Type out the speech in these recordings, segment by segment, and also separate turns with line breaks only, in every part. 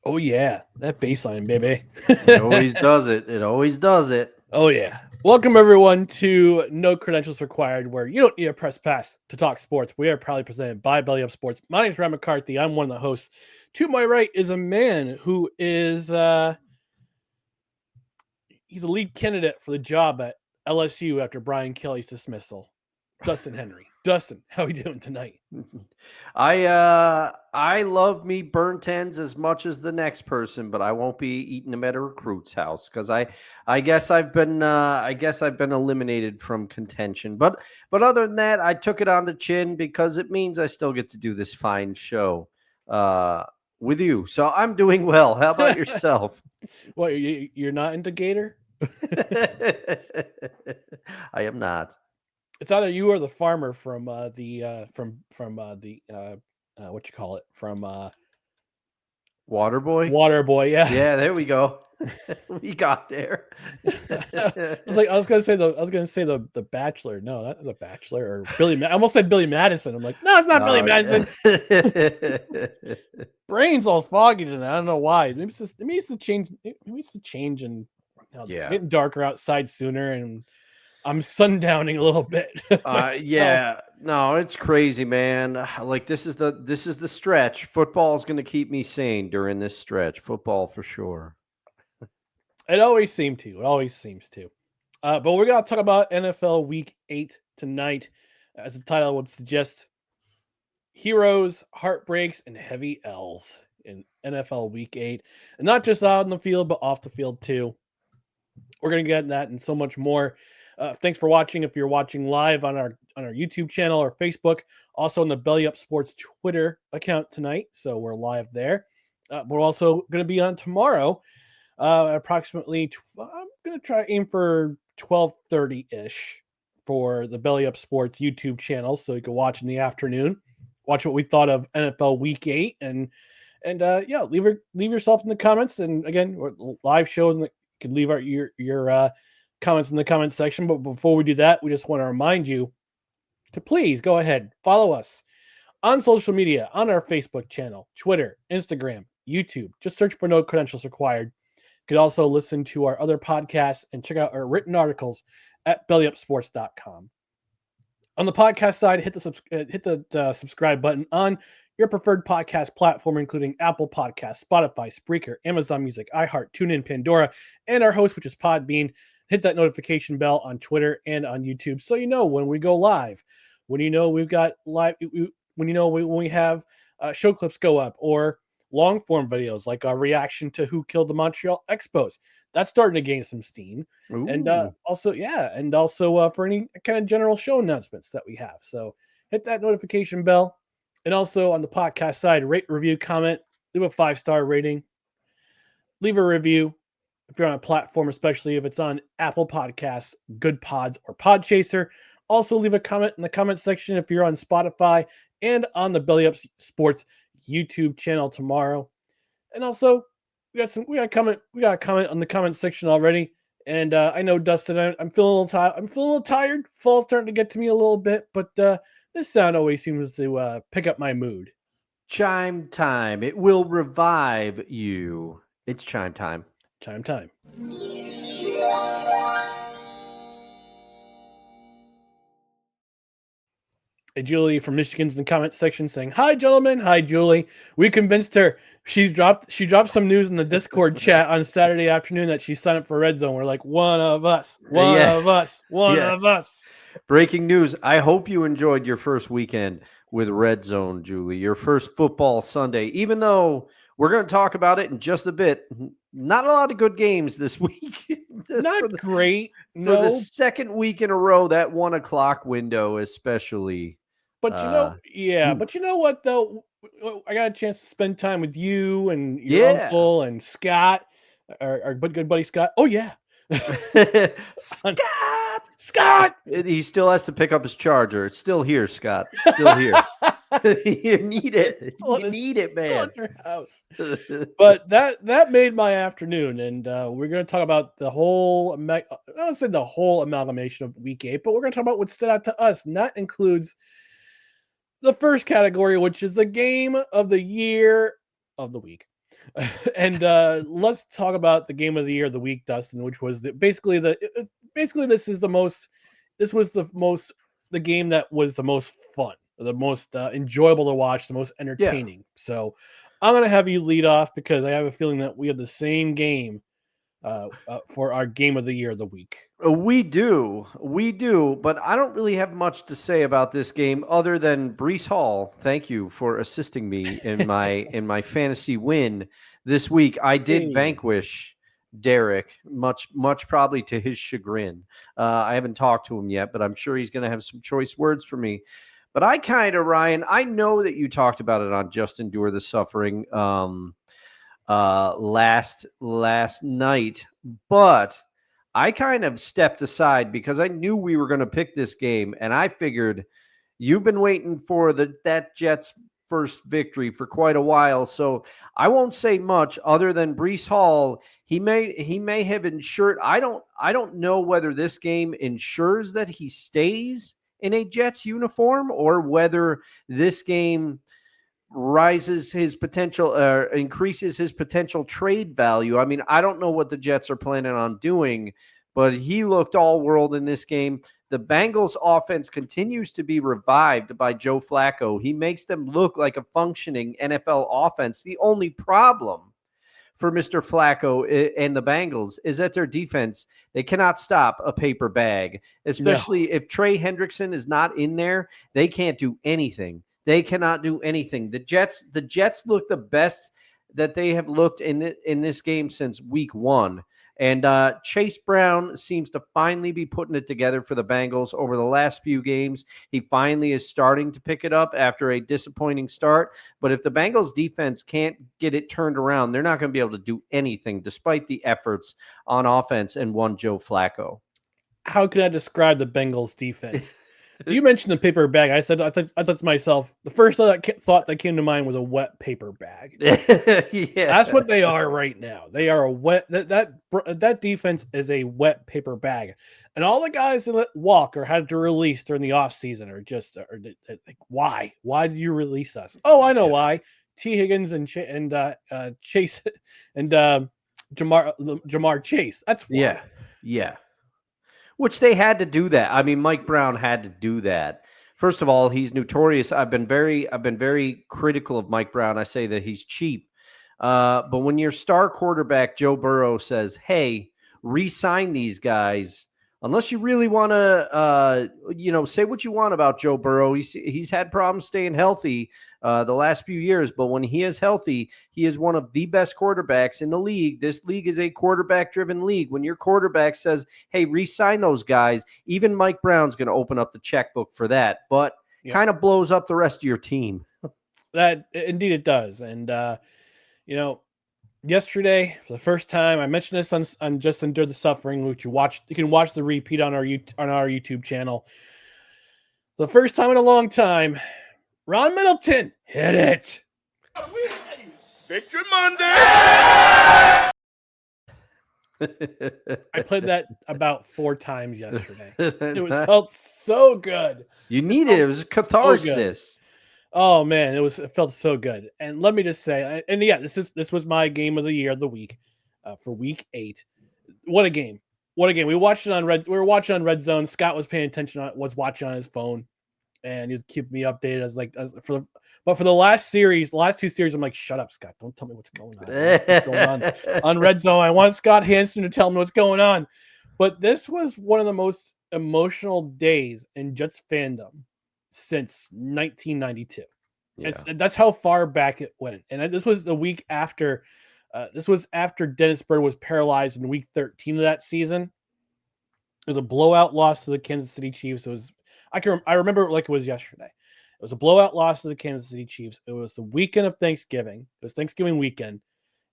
Oh yeah, that baseline, baby.
It always does it. It always does it.
Oh yeah. Welcome everyone to No Credentials Required, where you don't need a press pass to talk sports. We are proudly presented by Belly Up Sports. My name is Ryan McCarthy. I'm one of the hosts. To my right is a man who is he's a lead candidate for the job at LSU after Brian Kelly's dismissal. Dustin Henry. Dustin, how are you doing tonight?
I love me burnt ends as much as the next person, but I won't be eating them at a recruit's house because I guess I've been eliminated from contention. But other than that, I took it on the chin because it means I still get to do this fine show with you. So I'm doing well. How about yourself?
What, you're not into Gator?
I am not.
It's either you or the farmer from what you call it, from
Waterboy.
Waterboy.
Yeah, there we go. We got there.
I was gonna say the Bachelor. No, not the Bachelor or Billy. I almost said Billy Madison. I'm like, no, it's not Billy Madison. Brain's all foggy tonight. I don't know why. Maybe it's the change. Maybe it's the change, and it's getting darker outside sooner, and I'm sundowning a little bit.
Yeah, no, it's crazy, man. Like this is the stretch. Football is going to keep me sane during this stretch. Football for sure.
It always seems to. But we're going to talk about NFL Week 8 tonight, as the title would suggest. Heroes, heartbreaks, and heavy L's in NFL Week 8. And not just out on the field, but off the field too. We're going to get that and so much more. Thanks for watching. If you're watching live on our YouTube channel or Facebook, also on the Belly Up Sports Twitter account tonight. So we're live there. We're also going to be on tomorrow. Approximately, I'm going to try aim for 12:30-ish for the Belly Up Sports YouTube channel, so you can watch in the afternoon, watch what we thought of NFL Week 8, and leave yourself in the comments. And again, live show, and you can leave your comments in the comment section. But before we do that, we just want to remind you to please go ahead, follow us on social media, on our Facebook channel, Twitter, Instagram, YouTube. Just search for No Credentials Required. You can also listen to our other podcasts and check out our written articles at bellyupsports.com. On the podcast side, hit the subscribe button on your preferred podcast platform, including Apple Podcasts, Spotify, Spreaker, Amazon Music, iHeart, TuneIn, Pandora, and our host, which is Podbean. Hit that notification bell on Twitter and on YouTube so you know when we go live, when you know we've got live, when you know when we have show clips go up, or long form videos like our reaction to Who Killed the Montreal Expos. That's starting to gain some steam.
Ooh.
And also for any kind of general show announcements that we have. So hit that notification bell. And also on the podcast side, rate, review, comment, leave a 5-star rating, leave a review. If you're on a platform, especially if it's on Apple Podcasts, Good Pods, or Podchaser. Also leave a comment in the comment section if you're on Spotify and on the Belly Up Sports YouTube channel tomorrow. And also, we got a comment on the comment section already. And I know, Dustin, I'm feeling a little tired. I'm feeling a little tired. Fall's starting to get to me a little bit, but this sound always seems to pick up my mood.
Chime time. It will revive you. It's chime time.
Chime time. Hey, Julie from Michigan's in the comment section saying, "Hi, gentlemen." Hi, Julie. We convinced her. She dropped some news in the Discord chat on Saturday afternoon that she signed up for Red Zone. We're like, one of us.
Breaking news. I hope you enjoyed your first weekend with Red Zone, Julie. Your first football Sunday, even though we're going to talk about it in just a bit. Not a lot of good games this week.
Not great.
For the second week in a row, that 1 o'clock window especially.
But but you know what, though? I got a chance to spend time with you and your uncle and Scott, our good buddy Scott. Oh, yeah. Scott!
He still has to pick up his charger. It's still here, Scott. It's still here. You need it. You need it, man.
Your house. But that made my afternoon, and we're going to talk about the whole. I don't say the whole amalgamation of Week 8, but we're going to talk about what stood out to us, and that includes the first category, which is the game of the year of the week. And let's talk about the game of the year of the week, Dustin, which was basically the game that was the most fun, the most enjoyable to watch, the most
Yeah.
entertaining. So I'm gonna have you lead off because I have a feeling that we have the same game for our game of the year of the week.
We do, but I don't really have much to say about this game other than Breece Hall. Thank you for assisting me in my fantasy win this week. I did
Hey.
vanquish Derek, much probably to his chagrin. I haven't talked to him yet, but I'm sure he's going to have some choice words for me. But I kind of, Ryan, I know that you talked about it on Just Endure the Suffering last night, but I kind of stepped aside because I knew we were going to pick this game, and I figured you've been waiting for that Jets first victory for quite a while, so I won't say much other than Breece Hall. He may have ensured. I don't know whether this game ensures that he stays in a Jets uniform or whether this game rises his potential, increases his potential trade value. I mean, I don't know what the Jets are planning on doing, but he looked all world in this game. The Bengals offense continues to be revived by Joe Flacco. He makes them look like a functioning NFL offense. The only problem for Mr. Flacco and the Bengals is that their defense, they cannot stop a paper bag, especially if Trey Hendrickson is not in there. They can't do anything. They cannot do anything. The Jets look the best that they have looked in this game since week one. And Chase Brown seems to finally be putting it together for the Bengals over the last few games. He finally is starting to pick it up after a disappointing start. But if the Bengals defense can't get it turned around, they're not going to be able to do anything despite the efforts on offense and one Joe Flacco.
How can I describe the Bengals defense? You mentioned the paper bag. I thought to myself, the first thought that came to mind was a wet paper bag.
Yeah.
That's what they are right now. They are a wet that defense is a wet paper bag, and all the guys that let walk or had to release during the offseason are just like, why? Why did you release us? Oh, I know why. T. Higgins and Chase and Jamar Chase. That's why.
Yeah. Yeah. Which they had to do that. I mean, Mike Brown had to do that. First of all, he's notorious. I've been very critical of Mike Brown. I say that he's cheap. But when your star quarterback Joe Burrow says, "Hey, re-sign these guys," unless you really want to, say what you want about Joe Burrow. He's had problems staying healthy the last few years, but when he is healthy, he is one of the best quarterbacks in the league. This league is a quarterback-driven league. When your quarterback says, "Hey, re-sign those guys," even Mike Brown's going to open up the checkbook for that, but kind of blows up the rest of your team.
That indeed it does, and yesterday, for the first time, I mentioned this on Just Endure the Suffering, which you can watch the repeat on our YouTube channel. The first time in a long time, Ron Middleton hit it.
Victory Monday.
I played that about 4 times yesterday. Felt so good.
You need it. It was catharsis.
So oh man, it felt so good. And let me just say, and yeah, this was my game of the year of the week for week 8. What a game! What a game! We were watching on Red Zone. Scott was paying attention, was watching on his phone, and he was keeping me updated. For the last 2 series, I'm like, shut up, Scott! Don't tell me what's going on. What's going on Red Zone? I want Scott Hansen to tell me what's going on. But this was one of the most emotional days in Jets fandom since 1992. Yeah. That's how far back it went. And this was the week after. This was after Dennis Byrd was paralyzed in week 13 of that season. It was a blowout loss to the Kansas City Chiefs. I remember it like it was yesterday. It was a blowout loss to the Kansas City Chiefs. It was the weekend of Thanksgiving. It was Thanksgiving weekend.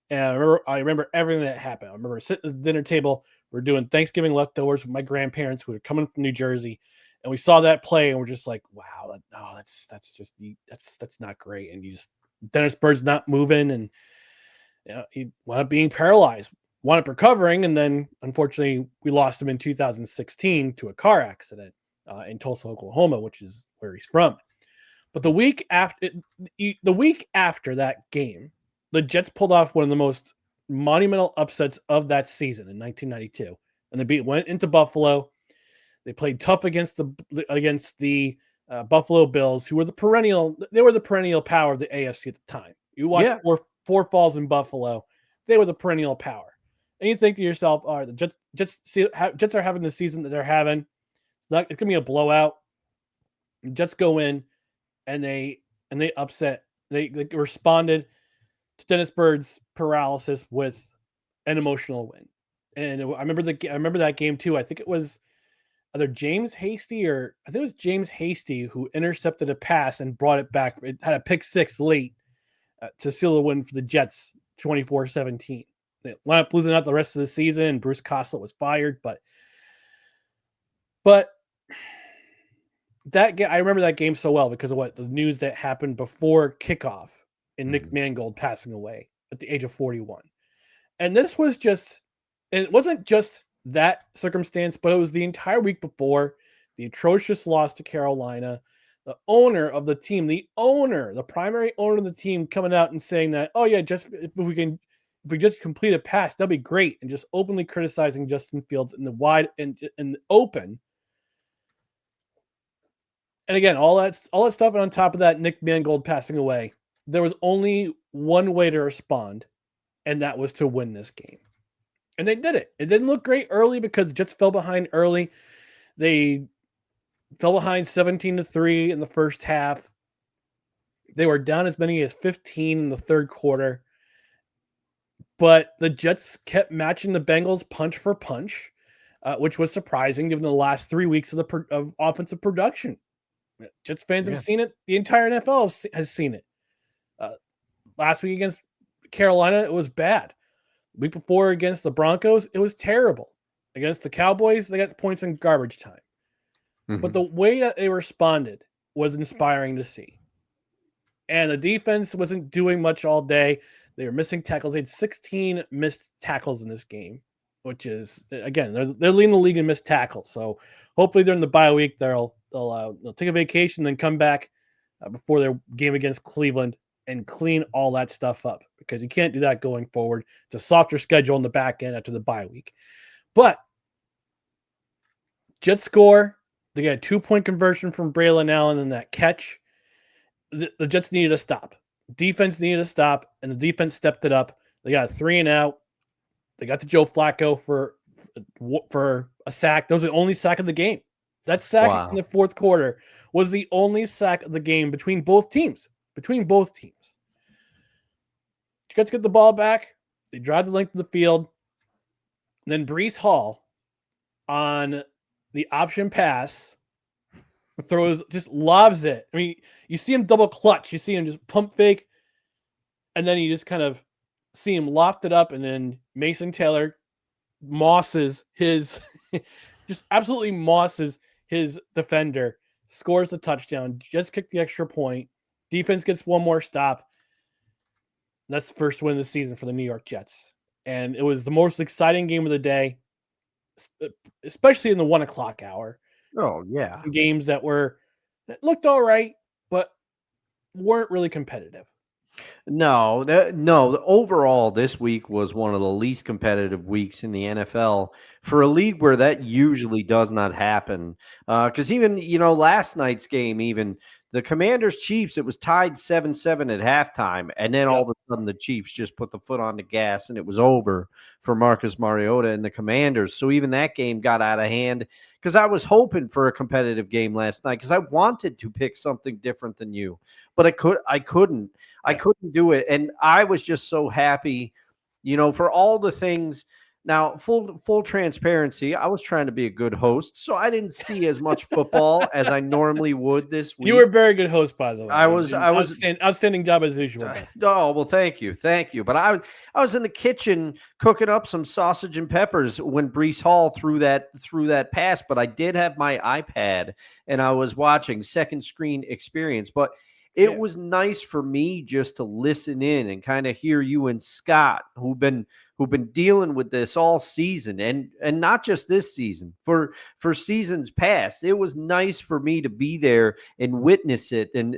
And I remember everything that happened. I remember sitting at the dinner table. We're doing Thanksgiving leftovers with my grandparents who were coming from New Jersey. And we saw that play and we're just like, wow, that's not great. And Dennis Bird's not moving. And he wound up being paralyzed, wound up recovering. And then unfortunately we lost him in 2016 to a car accident in Tulsa, Oklahoma, which is where he's from. But the week after that game, the Jets pulled off one of the most monumental upsets of that season in 1992, and they went into Buffalo. They played tough against the Buffalo Bills, who were the perennial power of the AFC at the time. You watch four falls in Buffalo, they were the perennial power, and you think to yourself, "All right, the Jets are having the season that they're having. It's gonna be a blowout." The Jets go in, and they upset. They responded to Dennis Bird's paralysis with an emotional win. And I remember that game too. I think it was either James Hasty who intercepted a pass and brought it back. It had a pick six late to seal the win for the Jets, 24-17. They wound up losing out the rest of the season, and Bruce Coslett was fired. But I remember that game so well because of the news that happened before kickoff and Nick Mangold passing away at the age of 41. And it wasn't just that circumstance, but it was the entire week before, the atrocious loss to Carolina, the owner of the team, the primary owner of the team coming out and saying that, oh yeah, if we just complete a pass, that'd be great. And just openly criticizing Justin Fields in the wide and in the open. And again, all that stuff, and on top of that, Nick Mangold passing away, there was only one way to respond, and that was to win this game. And they did it. It didn't look great early because the Jets fell behind early. They fell behind 17-3 in the first half. They were down as many as 15 in the third quarter. But the Jets kept matching the Bengals punch for punch, which was surprising given the last 3 weeks of offensive production. Jets fans have seen it. The entire NFL has seen it. Last week against Carolina, it was bad. The week before against the Broncos, it was terrible. Against the Cowboys, they got points in garbage time. But the way that they responded was inspiring to see. And the defense wasn't doing much all day. They were missing tackles. They had 16 missed tackles in this game, which is, again, they're leading the league in missed tackles. So hopefully during the bye week, they'll take a vacation, then come back before their game against Cleveland and clean all that stuff up, because you can't do that going forward. It's a softer schedule in the back end after the bye week. But Jets score. They got a 2-point conversion from Braylon Allen and that catch. The Jets needed to stop. Defense needed to stop, and the defense stepped it up. They got a 3-and-out. They got to Joe Flacco for a sack. That was the only sack of the game. That sack in the fourth quarter was the only sack of the game between both teams. Jets get the ball back. They drive the length of the field. And then Breece Hall on the option pass just lobs it. I mean, you see him double clutch. You see him just pump fake. And then you just kind of see him loft it up. And then Mason Taylor just absolutely mosses his defender, scores the touchdown, just kicked the extra point. Defense gets one more stop. That's the first win of the season for the New York Jets. And it was the most exciting game of the day, especially in the 1 o'clock hour.
Oh, yeah.
Games that looked all right, but weren't really competitive.
No. Overall, this week was one of the least competitive weeks in the NFL for a league where that usually does not happen. Because even, last night's game, even the Commanders-Chiefs, it was tied 7-7 at halftime. And then all of a sudden the Chiefs just put the foot on the gas and it was over for Marcus Mariota and the Commanders. So even that game got out of hand, because I was hoping for a competitive game last night because I wanted to pick something different than you. But I couldn't. I couldn't do it. And I was just so happy, for all the things. Now, full transparency, I was trying to be a good host, so I didn't see as much football as I normally would this week.
You were a very good host, by the way.
I was
outstanding job as usual.
Oh, well, thank you. But I was in the kitchen cooking up some sausage and peppers when Breece Hall threw that pass. But I did have my iPad and I was watching second screen experience. But it was nice for me just to listen in and kind of hear you and Scott, who've been who've been dealing with this all season, and not just this season, for seasons past. It was nice for me to be there and witness it, and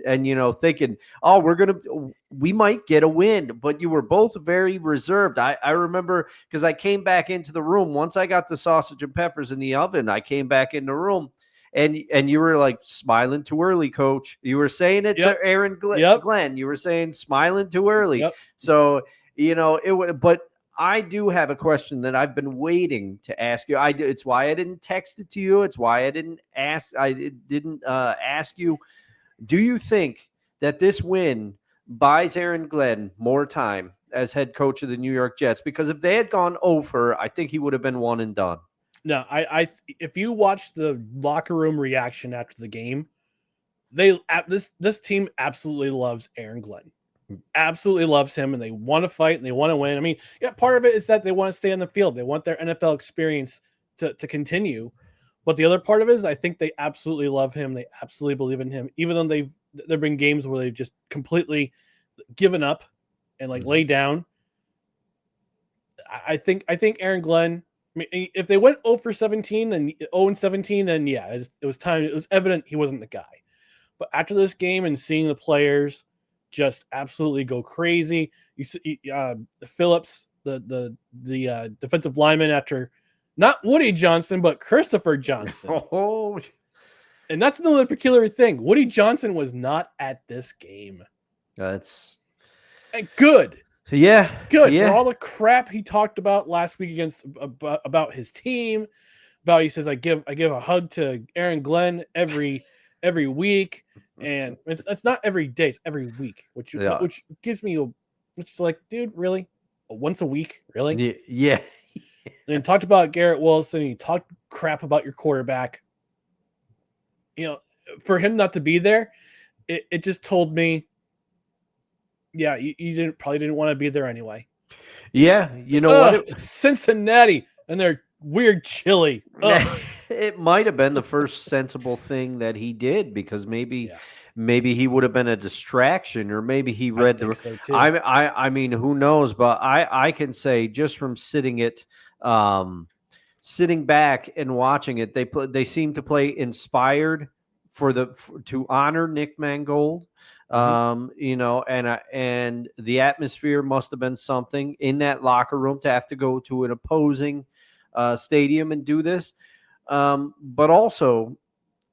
thinking, oh, we might get a win. But you were both very reserved. I remember, because I came back into the room once I got the sausage and peppers in the oven. I came back in the room. And you were like, smiling too early, coach. You were saying it to Aaron Glenn. You were saying smiling too early.
Yep.
So, it would, but I do have a question that I've been waiting to ask you. It's why I didn't text it to you. It's why I didn't ask. Ask you. Do you think that this win buys Aaron Glenn more time as head coach of the New York Jets? Because if they had gone over, I think he would have been one and done.
No, if you watch the locker room reaction after the game, this team absolutely loves Aaron Glenn. Absolutely loves him, and they want to fight and they want to win. I mean, part of it is that they want to stay on the field. They want their NFL experience to continue. But the other part of it is I think they absolutely love him. They absolutely believe in him, even though there've been games where they've just completely given up and laid down. I think Aaron Glenn, I mean, if they went 0-17, then 0-17, then yeah, it was time. It was evident he wasn't the guy. But after this game and seeing the players just absolutely go crazy, you see Phillips, the defensive lineman, after not Woody Johnson but Christopher Johnson.
Oh,
and that's another peculiar thing. Woody Johnson was not at this game.
That's
good.
Yeah,
good
yeah.
For all the crap he talked about last week about his team. About, he says, I give a hug to Aaron Glenn every week, and it's not every day, it's every week, which gives me which is like, dude, really? Once a week, really?
Yeah.
And talked about Garrett Wilson. He talked crap about your quarterback. For him not to be there, it just told me, yeah, you probably didn't want to be there anyway.
Yeah, you know what?
Cincinnati and their weird chili.
It might have been the first sensible thing that he did, because maybe he would have been a distraction, or maybe he read the.
So too.
I mean, who knows? But I can say, just from sitting back and watching it, they seem to play inspired to honor Nick Mangold. And the atmosphere must have been something in that locker room to have to go to an opposing stadium and do this. But also,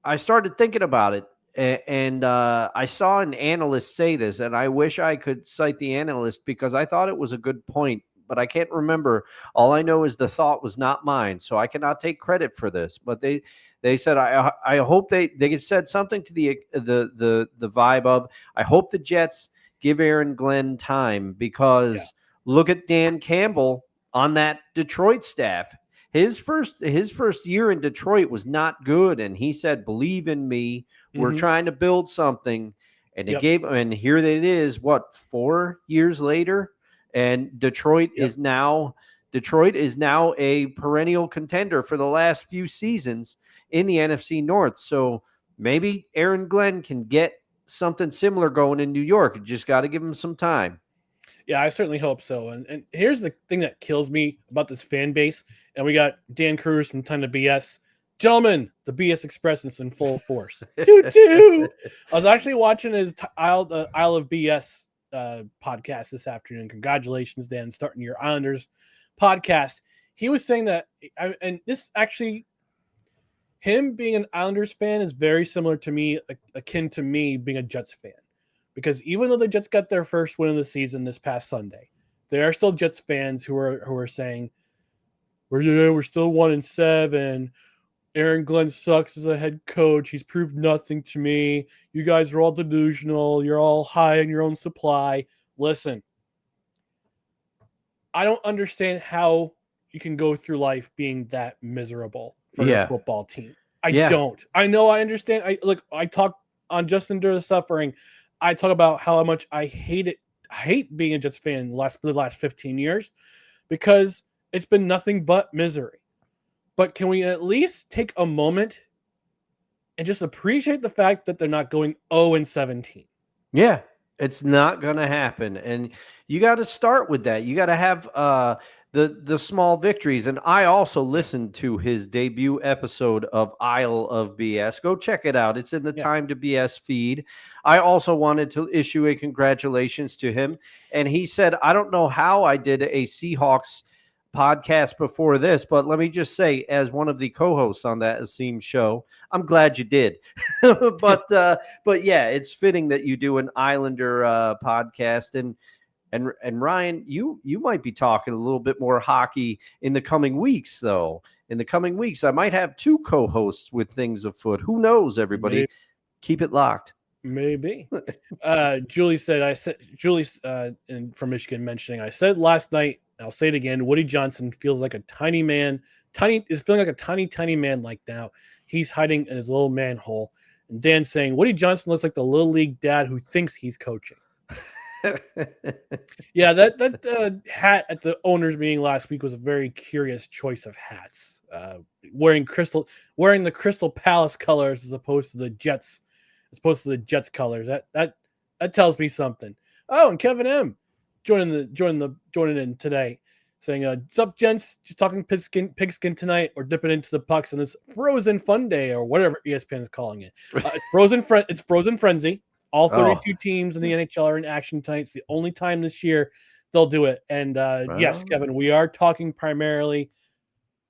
I started thinking about it, and I saw an analyst say this, and I wish I could cite the analyst, because I thought it was a good point, but I can't remember. All I know is the thought was not mine, so I cannot take credit for this. But they said, I hope they said something to the vibe of, I hope the Jets give Aaron Glenn time, because look at Dan Campbell on that Detroit staff. His first year in Detroit was not good, and he said, believe in me. We're trying to build something. And it gave, and here it is, 4 years later, and Detroit is now a perennial contender for the last few seasons in the NFC North. So maybe Aaron Glenn can get something similar going in New York. You just got to give him some time.
Yeah, I certainly hope so. And here's the thing that kills me about this fan base. And we got Dan Cruz from Ton of BS. Gentlemen, the BS Express is in full force. Toot. I was actually watching his Isle of BS podcast this afternoon. Congratulations, Dan, starting your Islanders podcast. He was saying that, and this actually, him being an Islanders fan is very similar to me, akin to me being a Jets fan. Because even though the Jets got their first win of the season this past Sunday, there are still Jets fans who are saying, we're still 1-7. Aaron Glenn sucks as a head coach. He's proved nothing to me. You guys are all delusional. You're all high on your own supply. Listen, I don't understand how you can go through life being that miserable for a football team. I don't. I know, I understand. I talk on Just Endure the Suffering. I talk about how much I hate it. I hate being a Jets fan the last 15 years, because it's been nothing but misery. But can we at least take a moment and just appreciate the fact that they're not going 0-17?
Yeah, it's not going to happen. And you got to start with that. You got to have the small victories. And I also listened to his debut episode of Isle of BS. Go check it out. It's in the Time to BS feed. I also wanted to issue a congratulations to him. And he said, I don't know how I did a Seahawks podcast before this, but let me just say, as one of the co-hosts on that esteemed show, I'm glad you did. but yeah, it's fitting that you do an Islander podcast. And Ryan, you might be talking a little bit more hockey in the coming weeks, though. In the coming weeks, I might have two co-hosts with things afoot. Who knows, everybody?
Maybe.
Keep it locked.
Maybe. Julie said, Julie's from Michigan mentioning, I said last night, I'll say it again, Woody Johnson feels like a tiny man, is feeling like a tiny man like now. He's hiding in his little manhole. And Dan saying, Woody Johnson looks like the little league dad who thinks he's coaching. Yeah, that hat at the owners meeting last week was a very curious choice of hats. Wearing the Crystal Palace colors as opposed to the Jets colors. That tells me something. Oh, and Kevin M joining in today, saying, "What's up, gents? Just talking pigskin tonight, or dipping into the pucks on this Frozen Fun Day, or whatever ESPN is calling it. It's Frozen Frenzy. All 32 teams in the NHL are in action tonight. It's the only time this year they'll do it. And yes, Kevin, we are talking primarily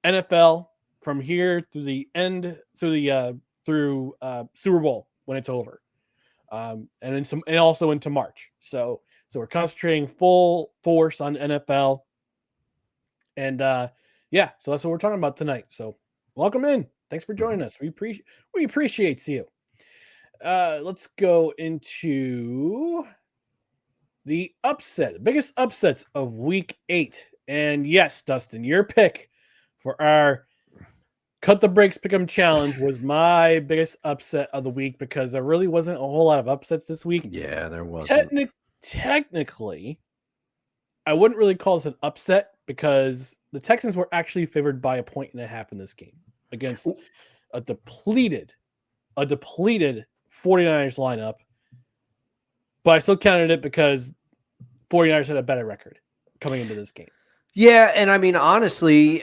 NFL from here through the end through Super Bowl when it's over, and also into March. So we're concentrating full force on NFL, and so that's what we're talking about tonight. So welcome in. Thanks for joining us. We appreciate you. Let's go into the biggest upsets of week 8. And yes, Dustin, your pick for our Cut the Breaks Pick'em Challenge was my biggest upset of the week, because there really wasn't a whole lot of upsets this week.
Yeah, there wasn't.
Technically, I wouldn't really call this an upset, because the Texans were actually favored by 1.5 in this game against a depleted 49ers lineup. But I still counted it because 49ers had a better record coming into this game.
Yeah, and I mean, honestly,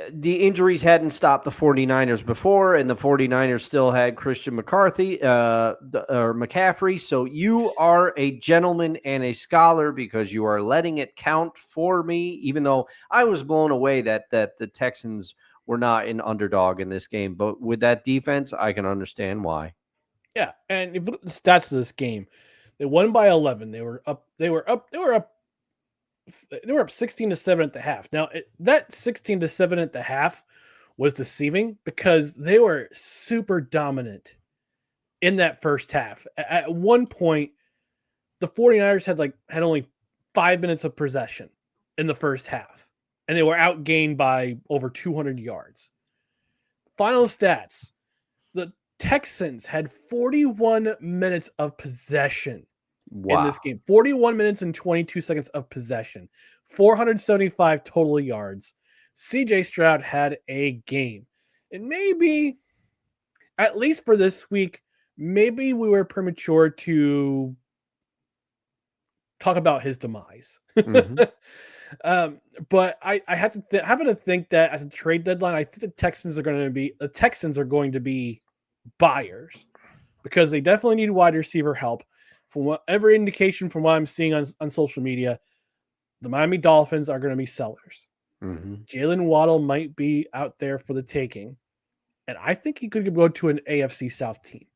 the injuries hadn't stopped the 49ers before, and the 49ers still had Christian McCarthy or McCaffrey. So you are a gentleman and a scholar, because you are letting it count for me, even though I was blown away that the Texans were not an underdog in this game. But with that defense, I can understand why.
Yeah, and if you look at the stats of this game, they won by 11. They were up 16-7 at the half. Now, that 16-7 at the half was deceiving, because they were super dominant in that first half. At one point, the 49ers had only 5 minutes of possession in the first half, and they were outgained by over 200 yards. Final stats: the Texans had 41 minutes of possession in this game. 41 minutes and 22 seconds of possession. 475 total yards. CJ Stroud had a game. And maybe, at least for this week, maybe we were premature to talk about his demise. Mm-hmm. But I happen to think that as a trade deadline, I think the Texans are going to be buyers, because they definitely need wide receiver help. From whatever indication from what I'm seeing on social media, the Miami Dolphins are going to be sellers. Mm-hmm. Jalen Waddle might be out there for the taking, and I think he could go to an AFC South team.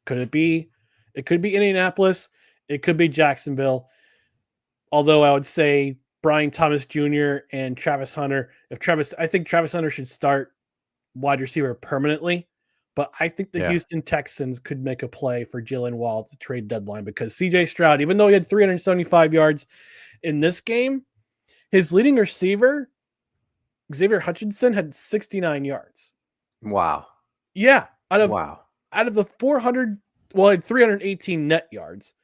Could it be? It could be Indianapolis. It could be Jacksonville. Although I would say Brian Thomas Jr. and Travis Hunter. I think Travis Hunter should start wide receiver permanently. But I think the Houston Texans could make a play for Jalen Waddle at the trade deadline, because CJ Stroud, even though he had 375 yards in this game, his leading receiver, Xavier Hutchinson, had 69 yards.
Wow.
Yeah. Out of the 400, well, he had 318 net yards.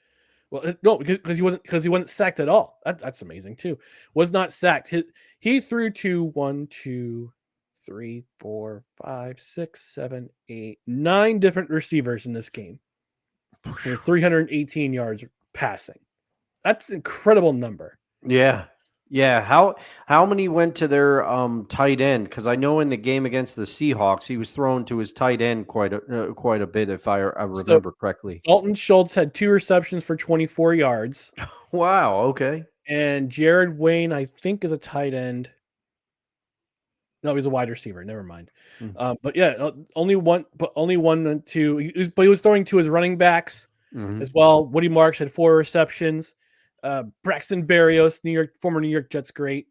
Well, no, because he wasn't sacked at all. That's amazing too. Was not sacked. He threw to 1, 2, 3, 4, 5, 6, 7, 8, 9 different receivers in this game for 318 yards passing. That's an incredible number.
Yeah. Yeah, how many went to their tight end? Because I know in the game against the Seahawks, he was thrown to his tight end quite a bit, if I
So
remember correctly.
Dalton Schultz had 2 receptions for 24 yards,
Wow. Okay.
and Jared Wayne, I think, is a tight end. No, he's a wide receiver. Never mind.
Mm.
But yeah, only one went to. But he was throwing to his running backs
Mhm.
as well. Woody Marks had 4 receptions. Braxton Berrios, former New York Jets great,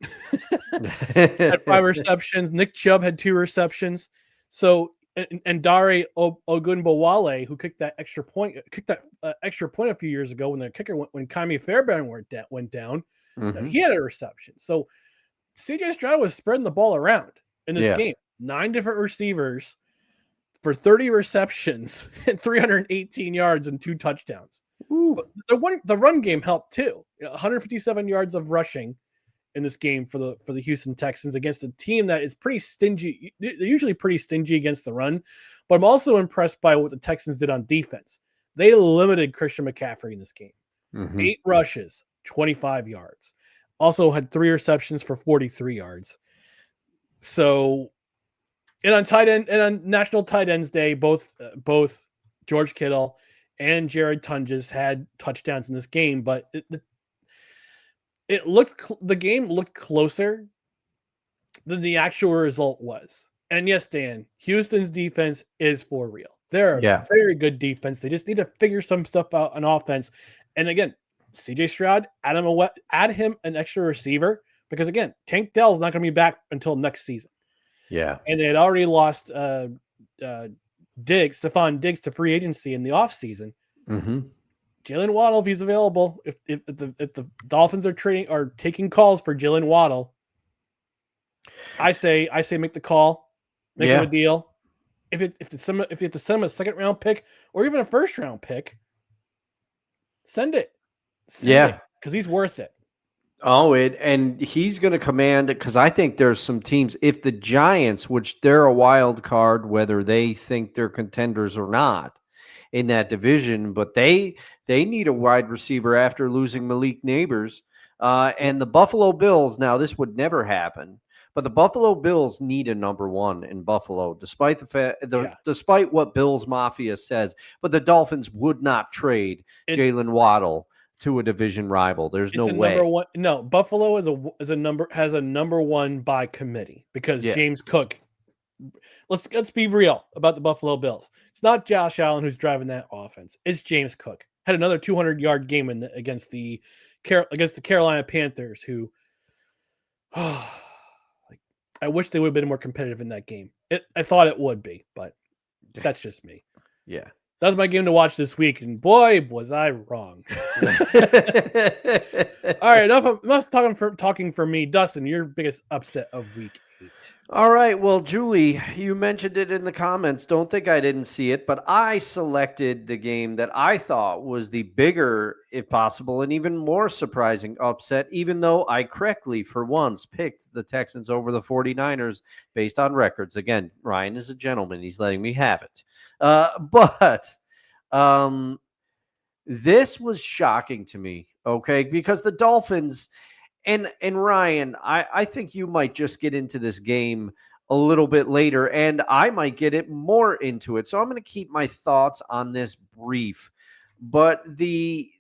had 5 receptions. Nick Chubb had 2 receptions. So and Dare Ogunbowale, who kicked that extra point a few years ago when the kicker when Kami Fairbairn went down,
Mhm.
he had a reception. So CJ Stroud was spreading the ball around in this
Yeah.
game. 9 different receivers for 30 receptions and 318 yards and 2 touchdowns.
Ooh.
But the run game helped too. 157 yards of rushing in this game for the Houston Texans against a team that is pretty stingy. They're usually pretty stingy against the run, but I'm also impressed by what the Texans did on defense. They limited Christian McCaffrey in this game.
Mhm.
8 rushes, 25 yards. Also had 3 receptions for 43 yards. So, and on National Tight Ends Day, both George Kittle and Jared Tunges had touchdowns in this game, but the game looked closer than the actual result was. And yes, Dan, Houston's defense is for real. They're
Yeah.
a very good defense. They just need to figure some stuff out on offense. And again, CJ Stroud, add him an extra receiver because again, Tank Dell's not going to be back until next season.
Yeah.
And they had already lost Stephon Diggs to free agency in the offseason.
Mhm.
Jalen Waddle, if he's available, if the Dolphins are taking calls for Jalen Waddle, I say make the call, make him a deal. If you have to send him a second round pick or even a first round pick, send it.
Yeah.
Because he's worth it.
Oh, and he's going to command it because I think there's some teams. If the Giants, which they're a wild card, whether they think they're contenders or not in that division, but they need a wide receiver after losing Malik Neighbors. And the Buffalo Bills. Now, this would never happen, but the Buffalo Bills need a number 1 in Buffalo, despite despite what Bills Mafia says. But the Dolphins would not trade Jalen Waddle to a division rival. There's no way.
Number 1. No, Buffalo has a number 1 by committee because James Cook. Let's be real about the Buffalo Bills. It's not Josh Allen who's driving that offense. It's James Cook. Had another 200-yard game against the Carolina Panthers, who I wish they would have been more competitive in that game. I thought it would be, but that's just me.
Yeah.
That was my game to watch this week, and boy, was I wrong. All right, enough talking for me. Dustin, your biggest upset of week 8.
All right. Well, Julie, you mentioned it in the comments. Don't think I didn't see it, but I selected the game that I thought was the bigger, if possible, and even more surprising upset, even though I correctly, for once, picked the Texans over the 49ers based on records. Again, Ryan is a gentleman. He's letting me have it. But this was shocking to me, okay, because the Dolphins – And Ryan, I think you might just get into this game a little bit later, and I might get it more into it. So I'm going to keep my thoughts on this brief. But the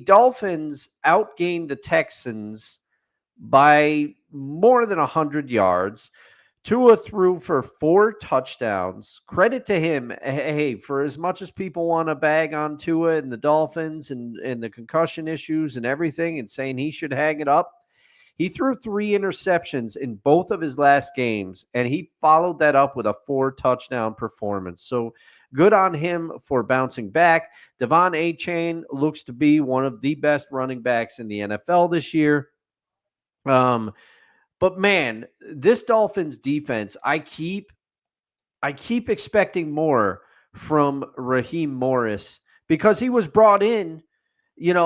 Dolphins outgained the Texans by more than 100 yards. Tua threw for 4 touchdowns. Credit to him. Hey, for as much as people want to bag on Tua and the Dolphins and the concussion issues and everything and saying he should hang it up, he threw 3 interceptions in both of his last games, and he followed that up with a 4-touchdown performance. So good on him for bouncing back. Devon Achane looks to be one of the best running backs in the NFL this year. But man, this Dolphins defense, I keep expecting more from Raheem Morris because he was brought in,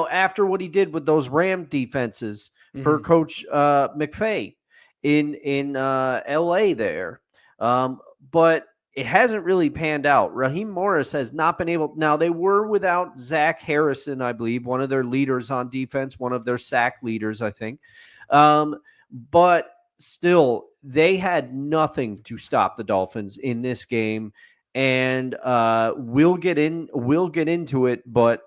after what he did with those Ram defenses for Coach McVay in LA there. But it hasn't really panned out. Raheem Morris has not been able. Now, they were without Zach Harrison, I believe, one of their leaders on defense, one of their sack leaders, I think. But still, they had nothing to stop the Dolphins in this game. And we'll get into it, but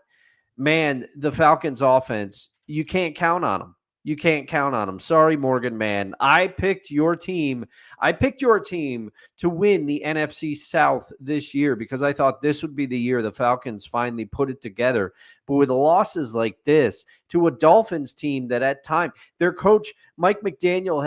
man, the Falcons offense, you can't count on them. You can't count on them. Sorry, Morgan, man. I picked your team to win the NFC South this year because I thought this would be the year the Falcons finally put it together. But with losses like this to a Dolphins team that at time, their coach, Mike McDaniel,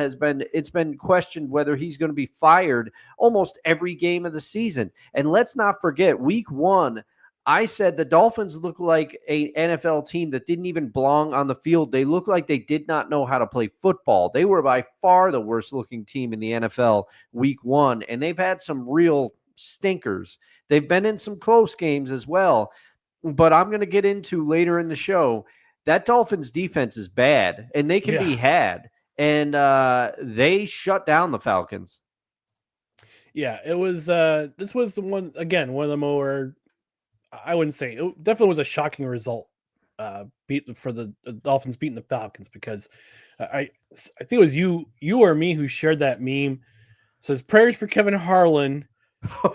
it's been questioned whether he's going to be fired almost every game of the season. And let's not forget, week 1, I said the Dolphins look like an NFL team that didn't even belong on the field. They look like they did not know how to play football. They were by far the worst looking team in the NFL week 1, and they've had some real stinkers. They've been in some close games as well, but I'm going to get into later in the show, that Dolphins defense is bad, and they can be had, and they shut down the Falcons.
Yeah, it was this was the one of the more, I wouldn't say, it definitely was a shocking result for the Dolphins beating the Falcons, because I think it was you or me who shared that meme. It says prayers for Kevin Harlan.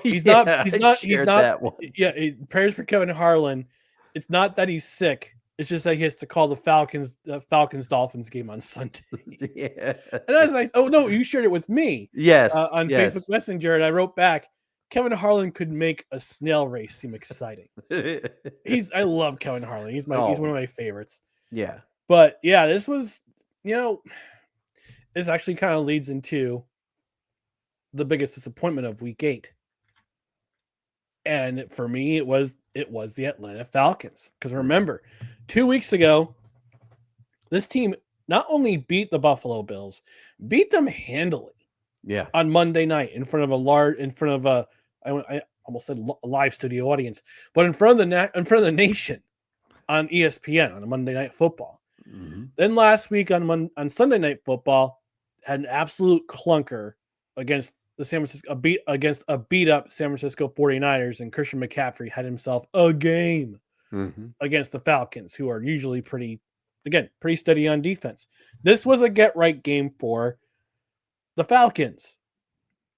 He's not that one. Yeah, prayers for Kevin Harlan. It's not that he's sick. It's just that he has to call the Falcons Dolphins game on Sunday.
Yeah.
And I was like, oh no, you shared it with me.
Yes.
On Facebook Messenger, and I wrote back, Kevin Harlan could make a snail race seem exciting. I love Kevin Harlan. He's one of my favorites.
Yeah.
But yeah, this was, this actually kind of leads into the biggest disappointment of week 8. And for me, it was the Atlanta Falcons. Because remember, 2 weeks ago, this team not only beat the Buffalo Bills, beat them handily.
Yeah.
On Monday night in front of a I almost said a live studio audience, but in front of the nation on ESPN on a Monday Night Football.
Mm-hmm.
Then last week on Sunday Night Football, had an absolute clunker against a beat up San Francisco 49ers, and Christian McCaffrey had himself a game against the Falcons, who are usually pretty steady on defense. This was a get right game for the Falcons.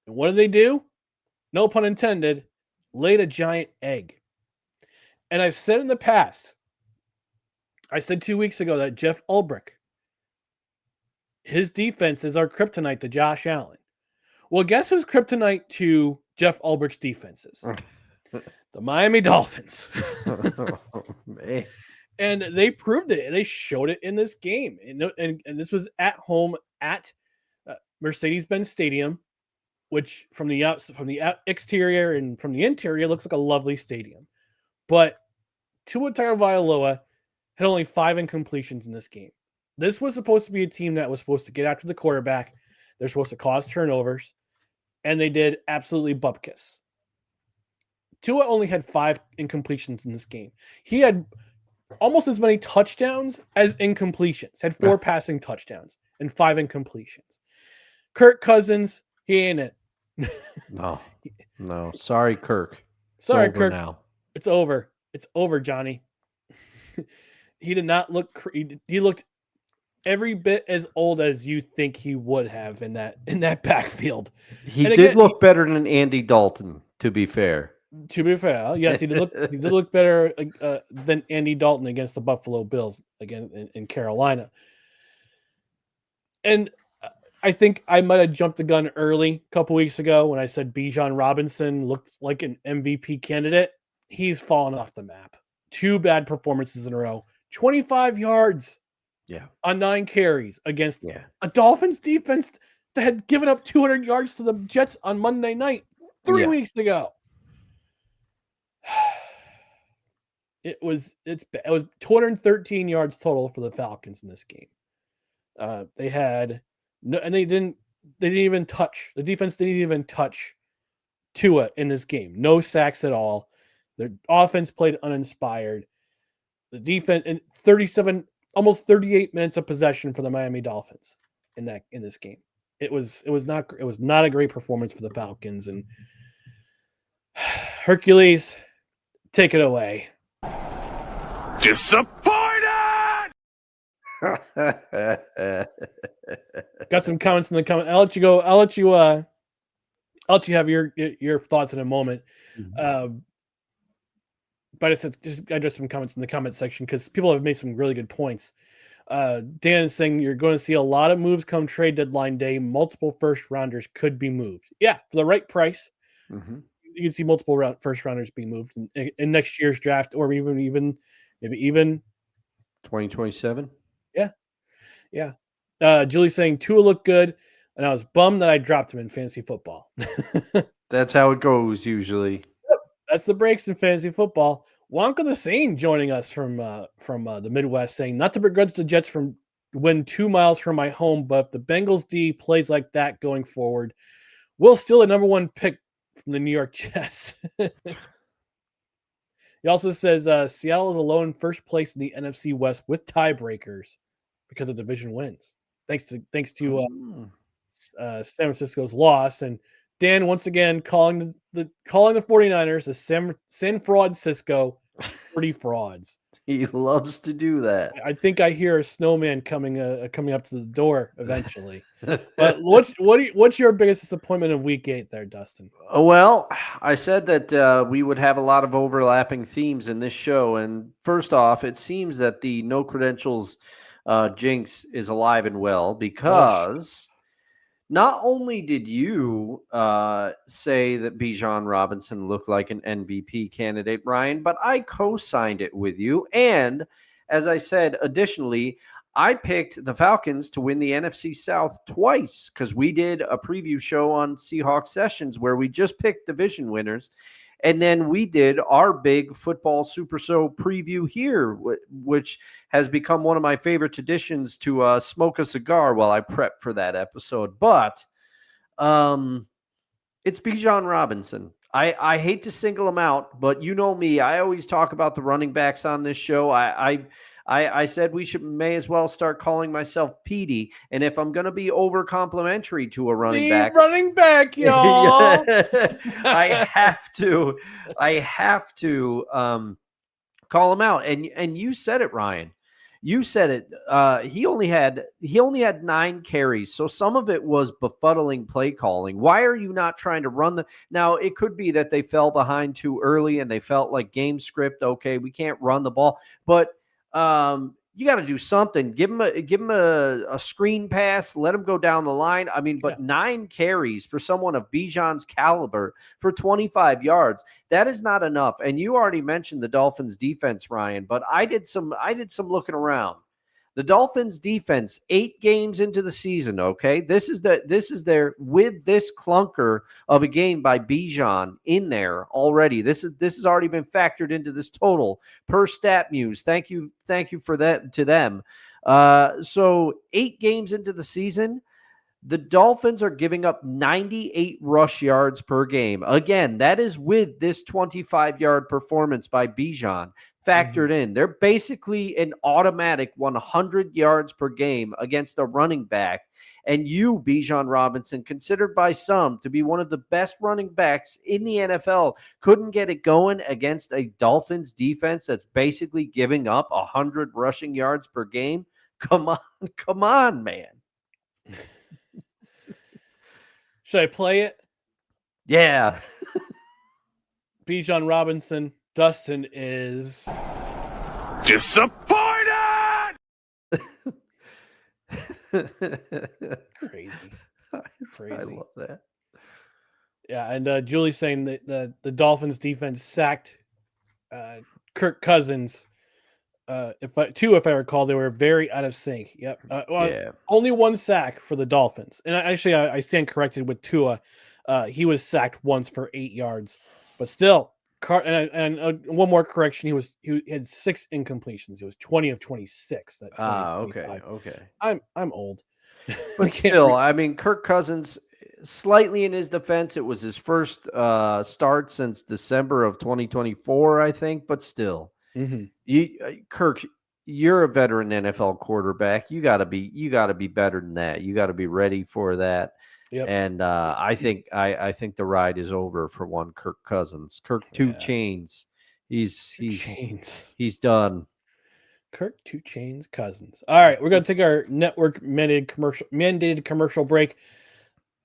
And what did they do? No pun intended, laid a giant egg. And I've said in the past, I said 2 weeks ago that Jeff Ulbrich, his defense is our kryptonite to Josh Allen. Well, guess who's kryptonite to Jeff Ulbrich's defenses? The Miami Dolphins.
Oh, man.
And they proved it. They showed it in this game. And this was at home at Mercedes-Benz Stadium, which from the exterior and from the interior looks like a lovely stadium. But Tua Tagovailoa had only 5 incompletions in this game. This was supposed to be a team that was supposed to get after the quarterback. They're supposed to cause turnovers, and they did absolutely bupkis. Tua only had 5 incompletions in this game. He had almost as many touchdowns as incompletions. Had 4 passing touchdowns and 5 incompletions. Kirk Cousins, he ain't it.
No. Sorry, Kirk.
Sorry, Kirk. Now. It's over. It's over, Johnny. He did not look. He looked every bit as old as you think he would have in that backfield.
He did look better than Andy Dalton, to be fair.
To be fair, yes, he did look better than Andy Dalton against the Buffalo Bills again in Carolina. And I think I might have jumped the gun early a couple weeks ago when I said Bijan Robinson looked like an MVP candidate. He's fallen off the map. 2 bad performances in a row. 25 yards on 9 carries against a Dolphins defense that had given up 200 yards to the Jets on Monday night 3 weeks ago. It was 213 yards total for the Falcons in this game. They had no, and they didn't even touch, the defense didn't even touch Tua in this game. No sacks at all. Their offense played uninspired. The defense in 37, almost 38 minutes of possession for the Miami Dolphins in this game. It was not a great performance for the Falcons, and Hercules, take it away.
Disappointed!
Got some comments in the comment. I'll let you go. I'll let you have your thoughts in a moment. But it's just address some comments in the comment section because people have made some really good points. Dan is saying you're going to see a lot of moves come trade deadline day. Multiple first rounders could be moved. Yeah, for the right price. You can see multiple first rounders being moved in next year's draft, or maybe even
2027.
Yeah. Julie's saying Tua looked good, and I was bummed that I dropped him in fantasy football.
That's how it goes usually.
That's the breaks in fantasy football. Wonka the Sane joining us from the Midwest, saying not to begrudge the Jets from win 2 miles from my home, but if the Bengals D plays like that going forward, we'll still a number 1 pick from the New York Jets. He also says Seattle is alone in first place in the NFC West with tiebreakers because of division wins. Thanks to San Francisco's loss. And Dan once again calling the 49ers the San Francisco 40 frauds.
He loves to do that.
I think I hear a snowman coming up to the door eventually. But what's your biggest disappointment of Week 8 there, Dustin?
Well, I said that we would have a lot of overlapping themes in this show. And first off, it seems that the no credentials jinx is alive and well because not only did you say that Bijan Robinson looked like an MVP candidate, Ryan, but I co-signed it with you. And as I said, additionally, I picked the Falcons to win the NFC South twice because we did a preview show on Seahawks Sessions where we just picked division winners. And then we did our big football Super Show preview here, which has become one of my favorite traditions to smoke a cigar while I prep for that episode. But it's Bijan Robinson. I hate to single him out, but you know me. I always talk about the running backs on this show. I said we may as well start calling myself Petey. And if I'm going to be over complimentary to a running back, y'all, I have to call him out. And you said it, Ryan. You said it. He only had 9 carries, so some of it was befuddling play calling. Why are you not trying to run the? Now it could be that they fell behind too early and they felt like game script. Okay, we can't run the ball, but you got to do something. Give him a screen pass. Let him go down the line. I mean, but 9 carries for someone of Bijan's caliber for 25 yards. That is not enough. And you already mentioned the Dolphins defense, Ryan, but I did some looking around. The Dolphins defense, 8 games into the season. Okay. This is their with this clunker of a game by Bijan in there already. This has already been factored into this total per StatMuse. Thank you for that to them. So 8 games into the season, the Dolphins are giving up 98 rush yards per game. Again, that is with this 25-yard performance by Bijan factored in. They're basically an automatic 100 yards per game against a running back. And you, Bijan Robinson, considered by some to be one of the best running backs in the NFL, couldn't get it going against a Dolphins defense that's basically giving up 100 rushing yards per game. Come on, man.
Should I play it?
Yeah.
Bijan Robinson, Dustin is
Disappointed!
crazy.
I love that.
Yeah, and Julie's saying that the Dolphins defense sacked Kirk Cousins. If I recall, they were very out of sync. Yep. Only 1 sack for the Dolphins, and I stand corrected with Tua. He was sacked once for 8 yards, but still. And one more correction: he had 6 incompletions. He was 20 of 26.
Okay.
I'm old,
but still, I mean, Kirk Cousins. Slightly in his defense, it was his first start since December of 2024, I think. But still, Kirk, you're a veteran NFL quarterback. You got to be better than that. You got to be ready for that.
Yep.
And I think the ride is over for one Kirk Cousins. Kirk two chains. He's done.
Kirk 2 Chainz Cousins. All right, we're gonna take our network mandated commercial break.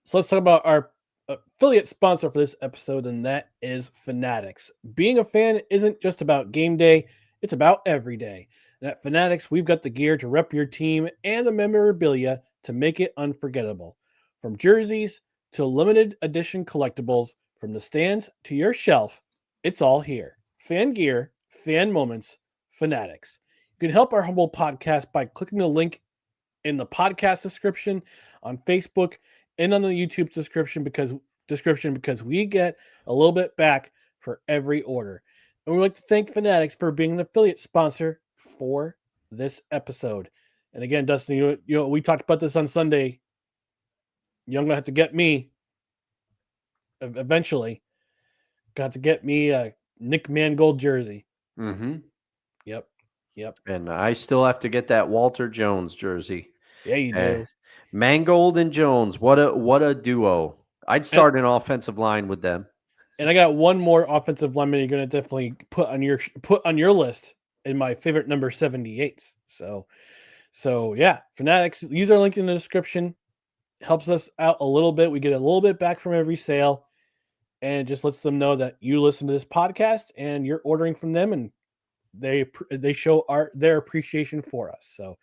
So let's talk about our affiliate sponsor for this episode, and that is Fanatics. Being a fan isn't just about game day, it's about every day. And at Fanatics, we've got the gear to rep your team and the memorabilia to make it unforgettable. From jerseys to limited edition collectibles, from the stands to your shelf, it's all here. Fan gear, fan moments, Fanatics. You can help our humble podcast by clicking the link in the podcast description on Facebook and on the YouTube description because we get a little bit back for every order. And we'd like to thank Fanatics for being an affiliate sponsor for this episode. And again, Dustin, you know, we talked about this on Sunday. You're gonna have to get me eventually. Got to get me a Nick Mangold jersey.
Mm-hmm.
Yep.
And I still have to get that Walter Jones jersey.
Yeah, you do.
Mangold and Jones, what a duo. I'd start an offensive line with them.
And I got one more offensive lineman you're going to definitely put on your list in my favorite number 78s. So yeah, Fanatics, use our link in the description. Helps us out a little bit. We get a little bit back from every sale, and it just lets them know that you listen to this podcast and you're ordering from them, and they show their appreciation for us. So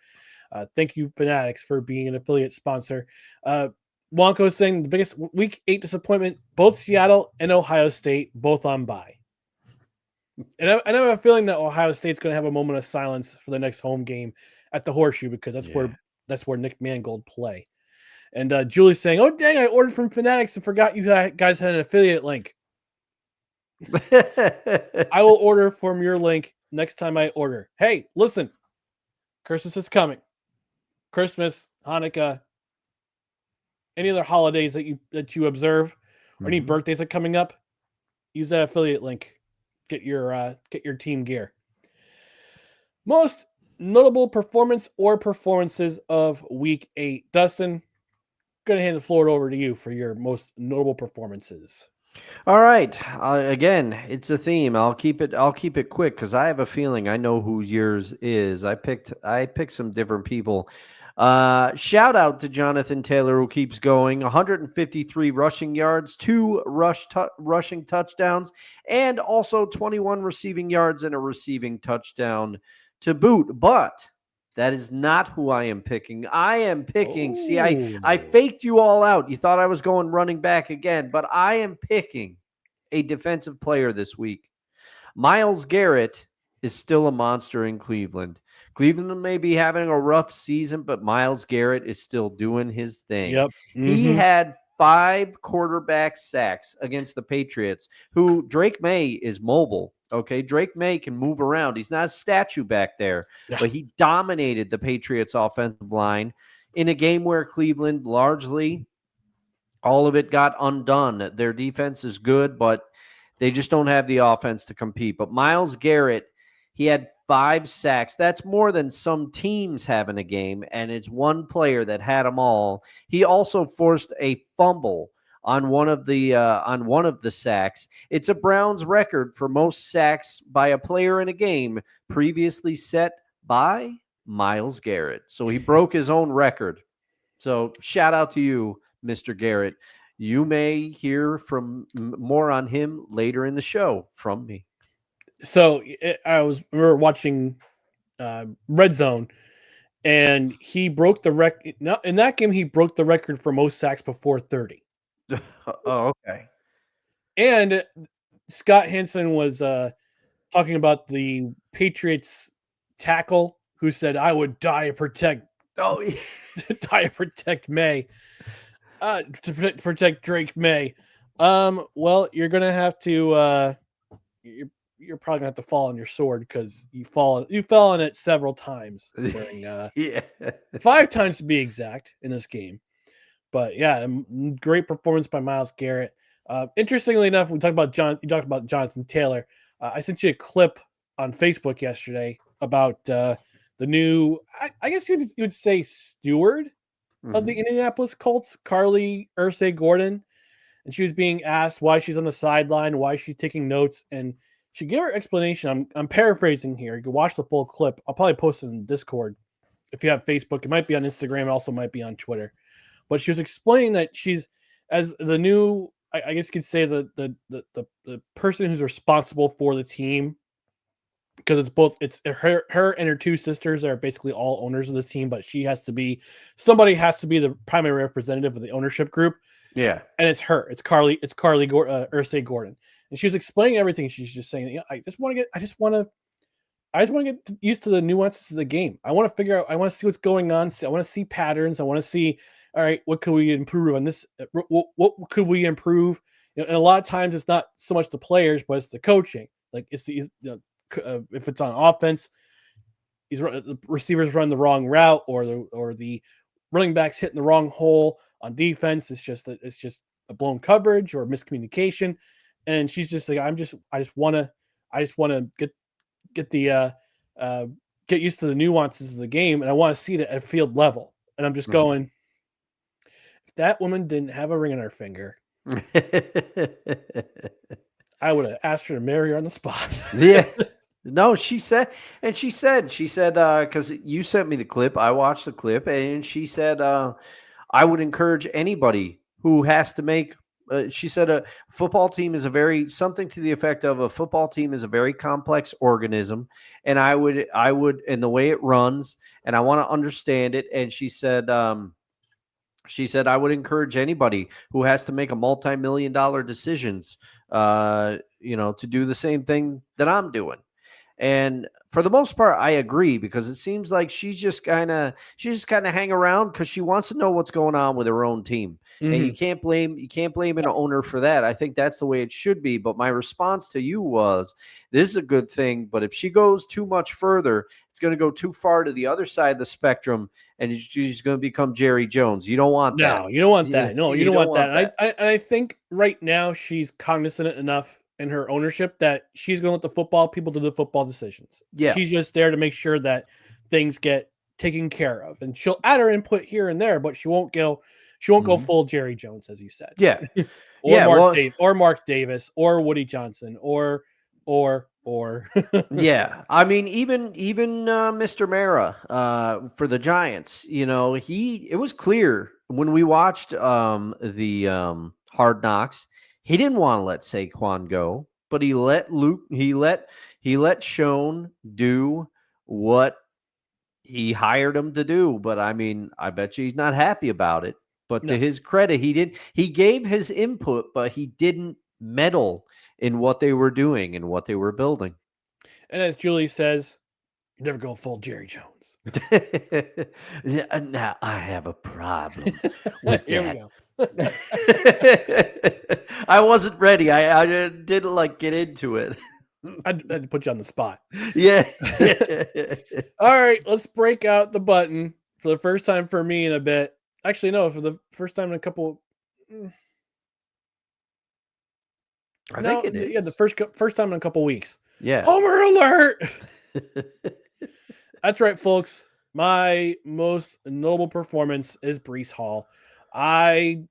thank you, Fanatics, for being an affiliate sponsor. Wonko saying the biggest week 8 disappointment, both Seattle and Ohio State, both on bye. And I have a feeling that Ohio State's going to have a moment of silence for the next home game at the Horseshoe, because that's where Nick Mangold play. And Julie's saying, "Oh dang, I ordered from Fanatics and forgot you guys had an affiliate link." I will order from your link next time I order. Hey, listen, Christmas is coming. Christmas, Hanukkah, any other holidays that you observe, or any birthdays are coming up, use that affiliate link. Get your team gear. Most notable performance or performances of week 8. Dustin, going to hand the floor over to you for your most notable performances.
All right. Again, it's a theme. I'll keep it quick because I have a feeling I know who yours is. I picked some different people. Shout out to Jonathan Taylor, who keeps going. 153 rushing yards, 2 rushing touchdowns, and also 21 receiving yards and a receiving touchdown to boot. But that is not who I am picking. I am picking. See, I faked you all out. You thought I was going running back again, but I am picking a defensive player this week. Myles Garrett is still a monster in Cleveland. Cleveland may be having a rough season, but Myles Garrett is still doing his thing.
Yep.
He had 5 quarterback sacks against the Patriots, who Drake May is mobile. Okay, Drake May can move around. He's not a statue back there, but he dominated the Patriots offensive line in a game where Cleveland largely all of it got undone. Their defense is good, but they just don't have the offense to compete. But Myles Garrett, he had 5 sacks. That's more than some teams have in a game, and it's one player that had them all. He also forced a fumble on one of the sacks. It's a Browns record for most sacks by a player in a game, previously set by Myles Garrett. So he broke his own record. So shout out to you, Mr. Garrett. You may hear from more on him later in the show from me.
So we were watching Red Zone, and he broke the record. In that game, he broke the record for most sacks before 30.
Oh, okay.
And Scott Hansen was talking about the Patriots tackle who said, "I would die to protect."
Oh, yeah.
Die to protect May. To protect Drake May. Well, you're gonna have to. You're probably gonna have to fall on your sword because you fell on it several times during. 5 times to be exact in this game. But yeah, great performance by Myles Garrett. Interestingly enough, you talked about Jonathan Taylor. I sent you a clip on Facebook yesterday about the new, I guess you would say steward of the Indianapolis Colts, Carly Gordon, and she was being asked why she's on the sideline, why she's taking notes, and she gave her explanation. I'm paraphrasing here. You can watch the full clip. I'll probably post it in Discord if you have Facebook. It might be on Instagram. It also might be on Twitter. But she was explaining that she's as the new, I guess you could say the person who's responsible for the team, because it's her and her two sisters are basically all owners of the team, but somebody has to be the primary representative of the ownership group.
Yeah.
And it's her. It's Carly Gordon. And she was explaining everything. She's just saying, I just want to get used to the nuances of the game. I want to figure out, I want to see what's going on. I want to see patterns. I want to see, all right, what could we improve on this? What could we improve? And a lot of times it's not so much the players, but it's the coaching. Like if it's on offense, the receivers run the wrong route, or the running backs hitting the wrong hole. On defense, it's just a blown coverage or miscommunication. And she's just like, I just want to get used to the nuances of the game, and I want to see it at field level. And I'm just going, if that woman didn't have a ring on her finger, I would have asked her to marry her on the spot.
Yeah. No, she said, because you sent me the clip, I watched the clip, and she said, I would encourage anybody who has to make. She said a football team is something to the effect of a football team is a very complex organism, and I would, and the way it runs, and I want to understand it. And she said, I would encourage anybody who has to make a multi-million-dollar decisions, to do the same thing that I'm doing. And for the most part, I agree, because it seems like she's just kind of hang around because she wants to know what's going on with her own team. Mm-hmm. And you can't blame an owner for that. I think that's the way it should be. But my response to you was, this is a good thing, but if she goes too much further, it's going to go too far to the other side of the spectrum, and she's going to become Jerry Jones. You don't want that.
No, you don't want that. No, you don't want that. I think right now she's cognizant enough in her ownership that she's going to let the football people do the football decisions.
Yeah.
She's just there to make sure that things get taken care of, and she'll add her input here and there, but she won't go full Jerry Jones, as you said.
Yeah.
or Mark Davis or Woody Johnson or
yeah. I mean, even Mr. Mara, for the Giants, it was clear when we watched the Hard Knocks. He didn't want to let Saquon go, but he let Schoen do what he hired him to do. But I mean, I bet you he's not happy about it. But to his credit, he gave his input, but he didn't meddle in what they were doing and what they were building.
And as Julie says, you never go full Jerry Jones.
Now I have a problem with
Here
that.
we go.
I wasn't ready. I didn't get into it.
I had to put you on the spot.
Yeah.
All right, let's break out the button for the first time for me in a bit. Actually, no, for the first time in a couple.
I think it is.
Yeah, the first time in a couple weeks.
Yeah.
Homer alert! That's right, folks. My most notable performance is Breece Hall. I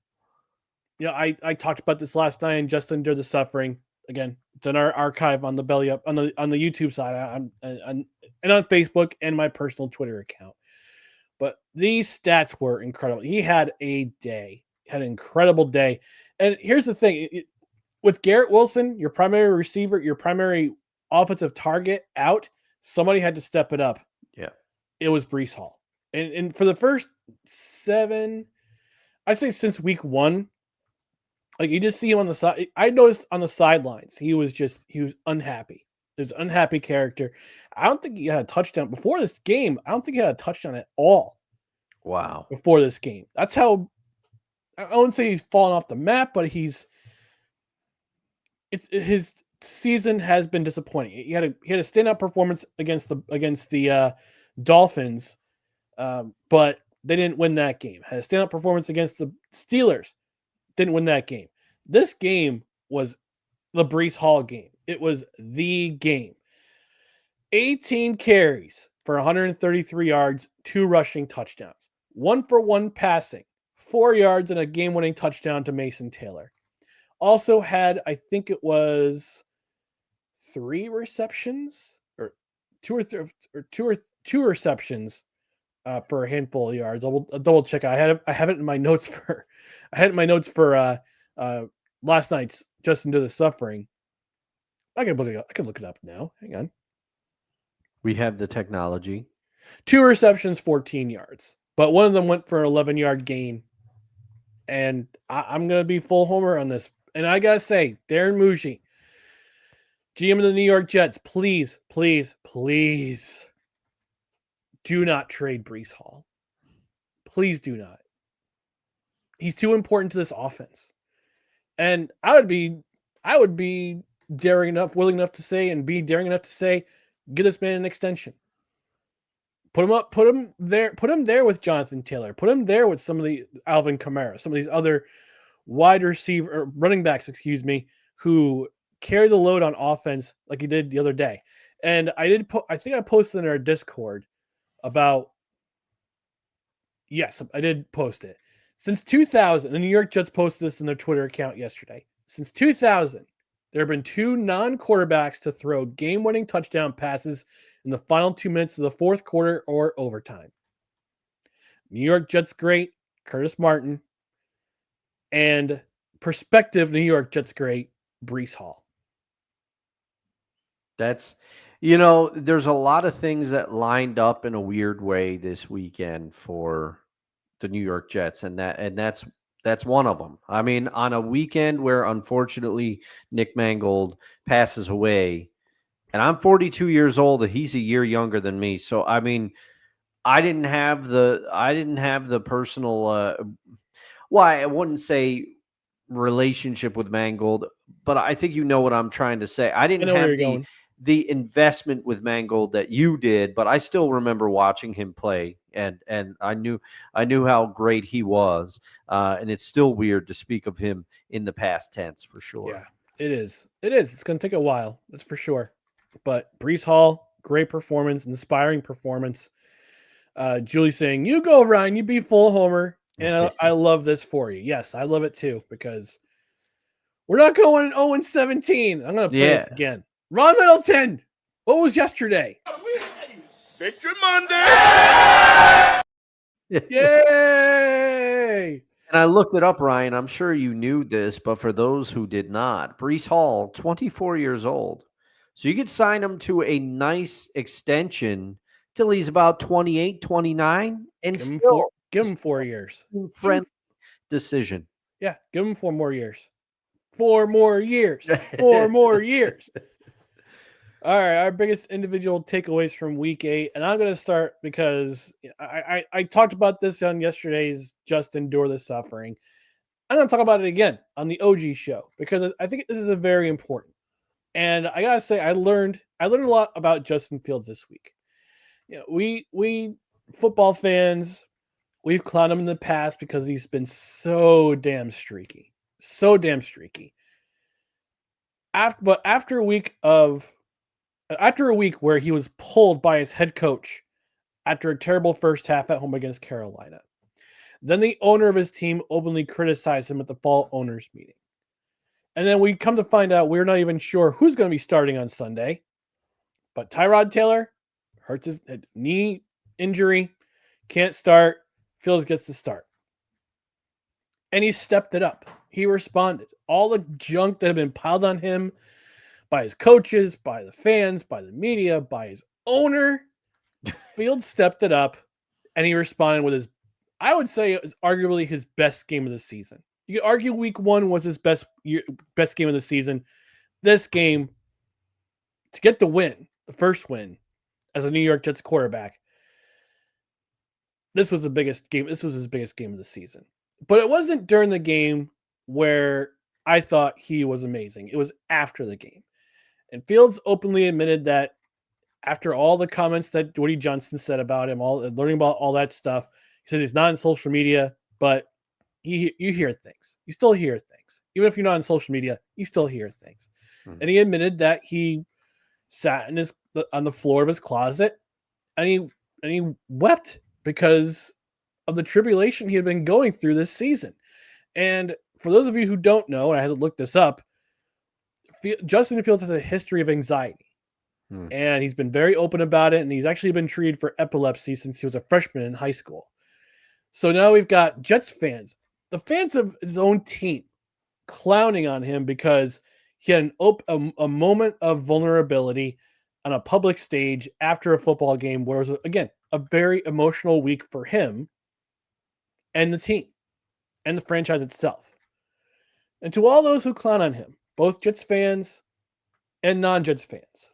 talked about this last night and just endured the suffering. Again, it's in our archive on the belly up on the YouTube side, and on Facebook and my personal Twitter account. But these stats were incredible. He had an incredible day. And here's the thing: with Garrett Wilson, your primary receiver, your primary offensive target out, somebody had to step it up.
Yeah,
it was Breece Hall, and for the first 7. I'd say since week 1, like you just see him on the side. I noticed on the sidelines, he was unhappy. There's an unhappy character. I don't think he had a touchdown before this game. I don't think he had a touchdown at all.
Wow.
Before this game. That's how, I wouldn't say he's fallen off the map, but his season has been disappointing. He had a standout performance against the Dolphins, but they didn't win that game. Had a standout performance against the Steelers. Didn't win that game. This game was the Breece Hall game. It was the game. 18 carries for 133 yards, 2 rushing touchdowns. 1-for-1 passing, 4 yards and a game-winning touchdown to Mason Taylor. Also had, I think it was 3 receptions or two receptions for a handful of yards. I'll double check. I have it in my notes for last night's Justin to the Suffering. I can look it up now. Hang on.
We have the technology.
2 receptions, 14 yards, but one of them went for an 11-yard gain. And I'm going to be full homer on this. And I got to say, Darren Muji, GM of the New York Jets, please, please, please do not trade Breece Hall. Please do not. He's too important to this offense. And I would be willing enough to say, get this man an extension. Put him there with Jonathan Taylor. Put him there with some of the Alvin Kamara, some of these other running backs, who carry the load on offense like he did the other day. And I think I posted in our Discord about, yes, I did post it. Since 2000, the New York Jets posted this in their Twitter account yesterday. Since 2000, there have been 2 non-quarterbacks to throw game-winning touchdown passes in the final 2 minutes of the fourth quarter or overtime. New York Jets great, Curtis Martin, and prospective New York Jets great, Breece Hall.
There's a lot of things that lined up in a weird way this weekend for the New York Jets, and that's one of them. I mean, on a weekend where unfortunately Nick Mangold passes away, and I'm 42 years old, and he's a year younger than me. So I mean, I didn't have the personal I wouldn't say relationship with Mangold, but I think you know what I'm trying to say. I didn't have the investment with Mangold that you did, but I still remember watching him play, and I knew how great he was. And it's still weird to speak of him in the past tense for sure.
Yeah, it is. It's going to take a while, that's for sure. But Breece Hall, great performance, inspiring performance. Julie saying, "You go, Ryan. You be full homer." And I love this for you. Yes, I love it too, because we're not going 0-17. I'm going to play this again. Ron Middleton, what was yesterday?
Victory Monday!
Yay!
And I looked it up, Ryan. I'm sure you knew this, but for those who did not, Breece Hall, 24 years old. So you could sign him to a nice extension till he's about 28, 29, and
give him 4 years.
Friend decision.
Yeah, give him 4 more years. 4 more years. 4 more years. All right, our biggest individual takeaways from week 8. And I'm going to start because I talked about this on yesterday's Just Endure the Suffering. I'm going to talk about it again on the OG show because I think this is a very important. And I got to say, I learned a lot about Justin Fields this week. We football fans, we've clowned him in the past because he's been so damn streaky. After a week where he was pulled by his head coach after a terrible first half at home against Carolina, then the owner of his team openly criticized him at the fall owners meeting. And then we come to find out we're not even sure who's going to be starting on Sunday. But Tyrod Taylor hurts his knee injury, can't start. Fields gets to start. And he stepped it up. He responded. All the junk that had been piled on him by his coaches, by the fans, by the media, by his owner, Fields stepped it up, and he responded with I would say it was arguably his best game of the season. You could argue week 1 was his best game of the season. This game, to get the win, the first win as a New York Jets quarterback, this was the biggest game. This was his biggest game of the season. But it wasn't during the game where I thought he was amazing. It was after the game. And Fields openly admitted that after all the comments that Woody Johnson said about him, learning about all that stuff, he said he's not on social media, but you hear things. You still hear things. Even if you're not on social media, you still hear things. Mm-hmm. And he admitted that he sat on the floor of his closet and he wept because of the tribulation he had been going through this season. And for those of you who don't know, and I had to look this up, Justin Fields has a history of anxiety. And he's been very open about it, and he's actually been treated for epilepsy since he was a freshman in high school. So now we've got Jets fans, the fans of his own team, clowning on him because he had a moment of vulnerability on a public stage after a football game where it was, again, a very emotional week for him and the team and the franchise itself. And to all those who clown on him, both Jets fans and non-Jets fans,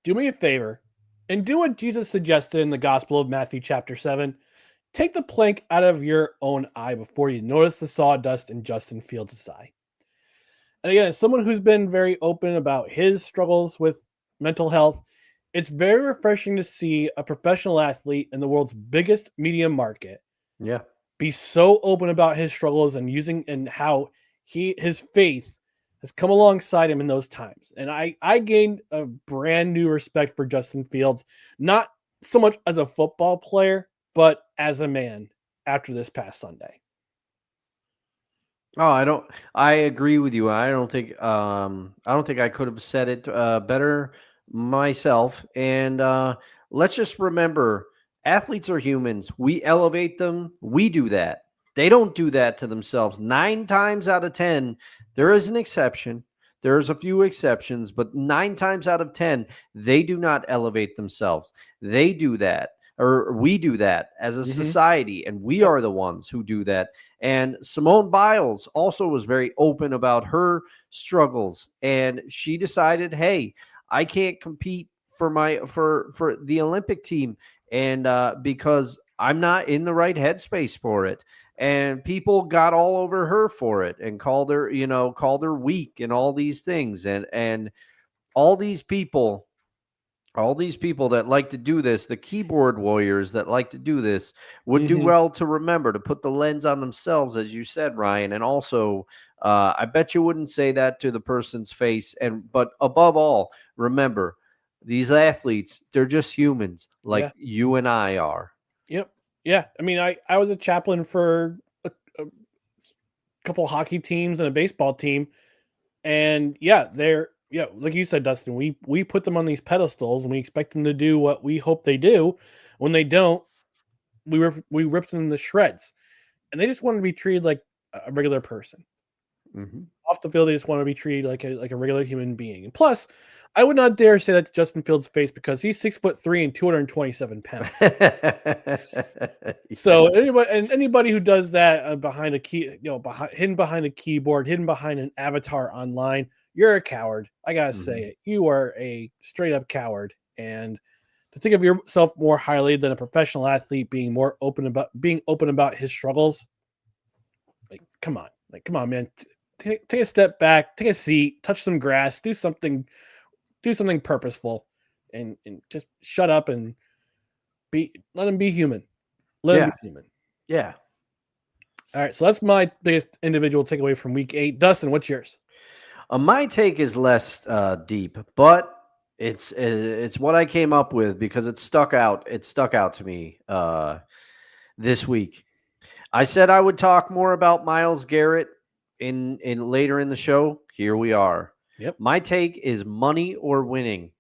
do me a favor and do what Jesus suggested in the Gospel of Matthew chapter 7. Take the plank out of your own eye before you notice the sawdust in Justin Fields' eye. And again, as someone who's been very open about his struggles with mental health, it's very refreshing to see a professional athlete in the world's biggest media market be so open about his struggles and how his faith has come alongside him in those times. And I gained a brand new respect for Justin Fields, not so much as a football player, but as a man after this past Sunday.
Oh, I agree with you. I don't think I could have said it better myself. And let's just remember, athletes are humans. We elevate them. We do that. They don't do that to themselves. 9 times out of 10, there is an exception. There's a few exceptions, but 9 times out of 10, they do not elevate themselves. They do that, or we do that as a society, and we are the ones who do that. And Simone Biles also was very open about her struggles, and she decided, hey, I can't compete for the Olympic team, and because I'm not in the right headspace for it. And people got all over her for it and called her weak and all these things. And all these people that like to do this, the keyboard warriors that like to do this, would do well to remember to put the lens on themselves, as you said, Ryan. And also, I bet you wouldn't say that to the person's face. But above all, remember, these athletes, they're just humans like you and I are.
Yep. Yeah. I mean, I was a chaplain for a couple of hockey teams and a baseball team. And like you said, Dustin, we put them on these pedestals and we expect them to do what we hope they do. When they don't, we rip them to shreds. And they just want to be treated like a regular person. Off the field, they just want to be treated like a regular human being. And plus, I would not dare say that to Justin Fields' face because he's 6'3" and 227 pounds. So anybody who does that behind a key, hidden behind a keyboard, hidden behind an avatar online, you're a coward. I gotta say it. You are a straight up coward. And to think of yourself more highly than a professional athlete being open about his struggles, come on, man. Take a step back, take a seat, touch some grass, do something purposeful, and just shut up and let him be human. Let him be human.
Yeah.
All right. So that's my biggest individual takeaway from week 8. Dustin, what's yours?
My take is less deep, but it's what I came up with because it stuck out. It stuck out to me this week. I said I would talk more about Myles Garrett in later in the show. Here we are.
Yep.
My take is money or winning.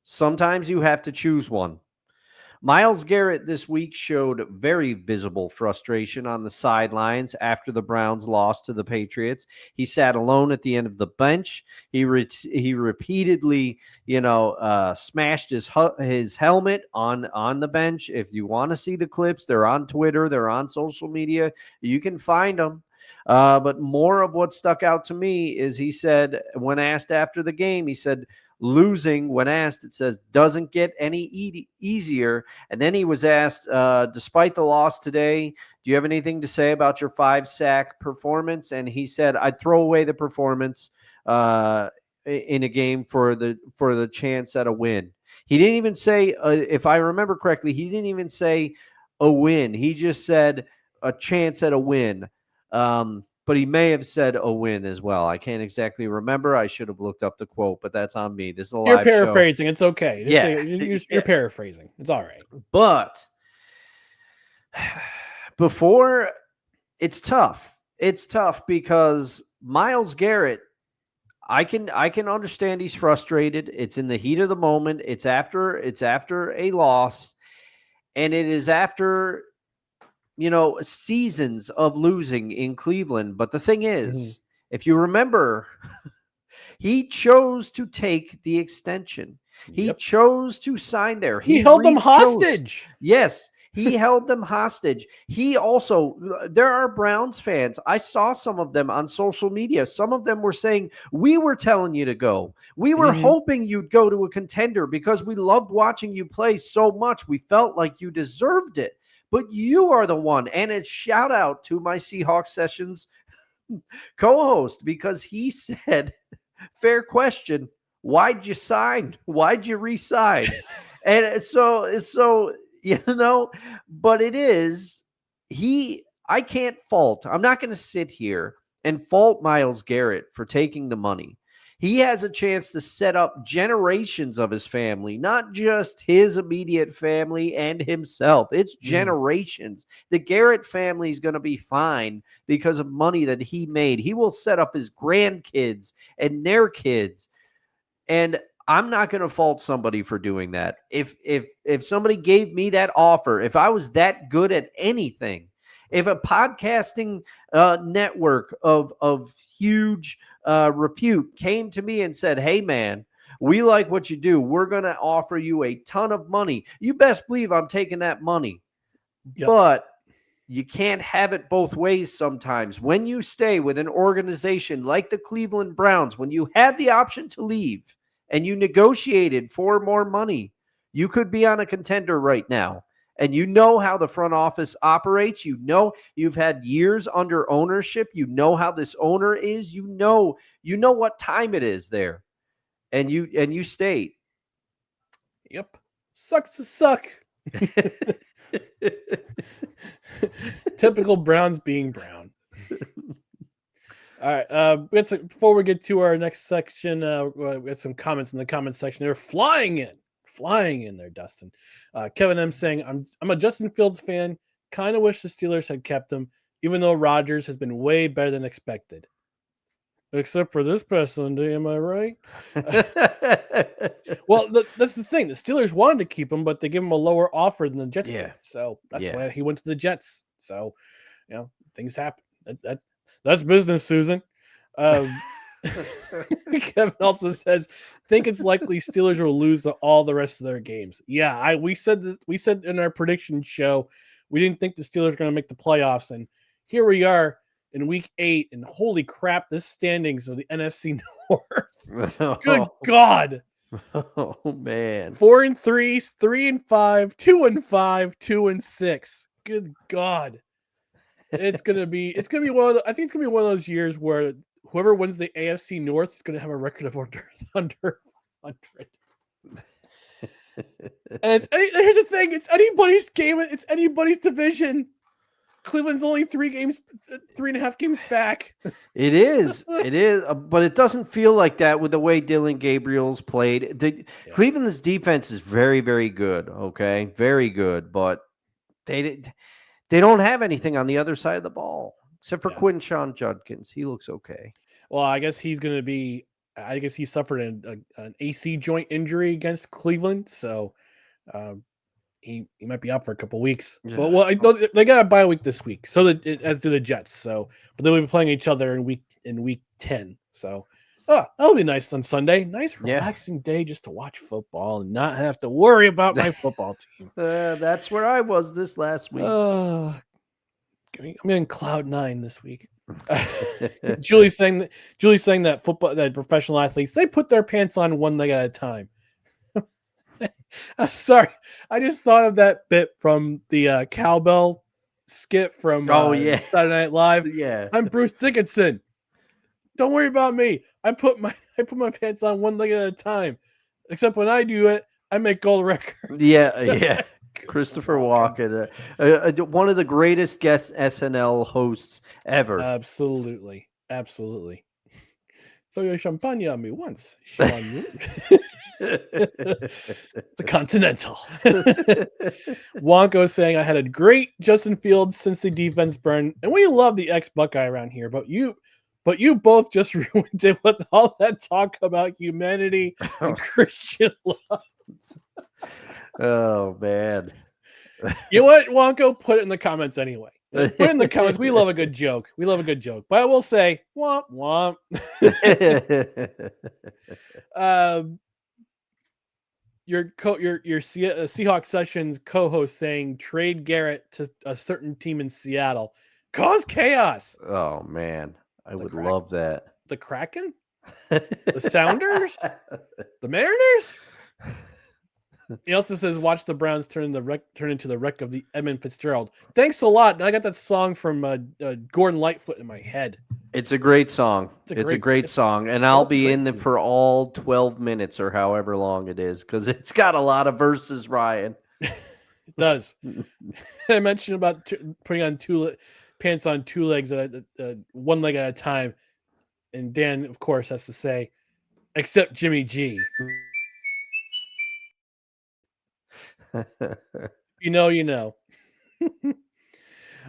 Sometimes you have to choose one. Myles Garrett this week showed very visible frustration on the sidelines after the Browns lost to the Patriots. He sat alone at the end of the bench. He repeatedly, smashed his helmet on the bench. If you want to see the clips, they're on Twitter, they're on social media. You can find them. But more of what stuck out to me is he said, when asked after the game, he said, losing, when asked, it says, doesn't get any easier. And then he was asked, despite the loss today, do you have anything to say about your 5-sack performance? And he said, I'd throw away the performance in a game for the chance at a win. He didn't even say, if I remember correctly, he didn't even say a win. He just said a chance at a win. But he may have said a win as well. I can't exactly remember. I should have looked up the quote, but that's on me. This is a live show.
You're paraphrasing. It's okay. You're paraphrasing. It's all right.
But before, it's tough. It's tough because Myles Garrett, I can understand he's frustrated. It's in the heat of the moment. It's after a loss, and it is after seasons of losing in Cleveland. But the thing is, if you remember, he chose to take the extension. He chose to sign there.
He held them hostage.
Yes, he held them hostage. He also, there are Browns fans. I saw some of them on social media. Some of them were saying, we were telling you to go. We were hoping you'd go to a contender because we loved watching you play so much. We felt like you deserved it. But you are the one. And it's shout out to my Seahawks Sessions co-host because he said, fair question, why'd you sign? Why'd you re-sign? And so, but it is, I can't fault. I'm not going to sit here and fault Myles Garrett for taking the money. He has a chance to set up generations of his family, not just his immediate family and himself. It's generations. The Garrett family is going to be fine because of money that he made. He will set up his grandkids and their kids. And I'm not going to fault somebody for doing that. If somebody gave me that offer, if I was that good at anything, if a podcasting network of huge repute came to me and said, hey, man, we like what you do. We're going to offer you a ton of money. You best believe I'm taking that money. Yep. But you can't have it both ways sometimes. When you stay with an organization like the Cleveland Browns, when you had the option to leave and you negotiated for more money, you could be on a contender right now. And you know how the front office operates. You know you've had years under ownership. You know how this owner is. You know what time it is there. And you stayed.
Yep. Sucks to suck. Typical Browns being Brown. All right. Before we get to our next section, we had some comments in the comments section. They're flying in there, Dustin. Kevin M saying, I'm a Justin Fields fan. Kind of wish the Steelers had kept him, even though Rodgers has been way better than expected. Except for this past Sunday, am I right? Well, that's the thing. The Steelers wanted to keep him, but they gave him a lower offer than the Jets did. So that's why he went to the Jets. So, things happen. That's business, Susan. Kevin also says, think it's likely Steelers will lose all the rest of their games. Yeah, we said in our prediction show, we didn't think the Steelers were going to make the playoffs, and here we are in week 8, and holy crap, this standings of the NFC North. Good God.
Oh man.
4-3, 3-5, 2-5, 2-6. Good God. It's gonna be one of those years where whoever wins the AFC North is going to have a record of under 100. And here's the thing: it's anybody's game. It's anybody's division. Cleveland's only 3.5 games back.
It is, but it doesn't feel like that with the way Dylan Gabriel's played. Cleveland's defense is very, very good. Okay, very good, but they don't have anything on the other side of the ball. Except for Quinshon Judkins. He looks okay.
Well, I guess he suffered an AC joint injury against Cleveland, so he might be out for a couple weeks. Yeah. Well, I know they got a bye week this week, so as do the Jets. So, but they'll be playing each other in week 10. So, that'll be nice on Sunday. Nice relaxing day just to watch football and not have to worry about my football team.
That's where I was this last week.
I'm in cloud 9 this week. Julie's saying that professional athletes, they put their pants on one leg at a time. I'm sorry. I just thought of that bit from the cowbell skit from Saturday Night Live.
Yeah.
I'm Bruce Dickinson. Don't worry about me. I put my pants on one leg at a time. Except when I do it, I make gold records.
Yeah. Christopher Walken, one of the greatest guest SNL hosts ever.
Absolutely. Throw your champagne on me once. Sean. The Continental. Wonko saying, I had a great Justin Fields Cincy defense burn, and we love the ex-Buckeye around here, but you both just ruined it with all that talk about humanity and Christian love.
Oh, man.
You know what, Wonko? Put it in the comments anyway. Put it in the comments. We love a good joke. We love a good joke. But I will say, womp womp. Your Seahawks Sessions co-host saying trade Garrett to a certain team in Seattle. Cause chaos.
Oh, man. I would love that.
The Kraken? The Sounders? The Mariners? He also says, watch the Browns turn into the wreck of the Edmund Fitzgerald. Thanks a lot. I got that song from Gordon Lightfoot in my head.
It's a great song. It's a great song. And I'll be in there for all 12 minutes or however long it is because it's got a lot of verses, Ryan.
It does. I mentioned about putting on pants on two legs, one leg at a time. And Dan, of course, has to say, except Jimmy G. You know.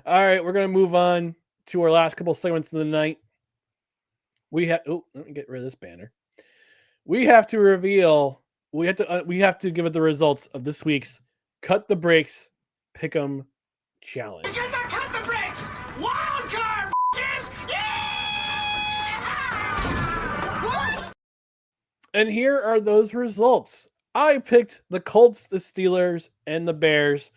All right, we're going to move on to our last couple segments of the night. Let me get rid of this banner. We have to reveal, we have to give it the results of this week's Cut the Breaks Pick'em Challenge.
Because I cut the brakes! Wild card, bitches! Yeah! What?
And here are those results. I picked the Colts, the Steelers, and the Bears.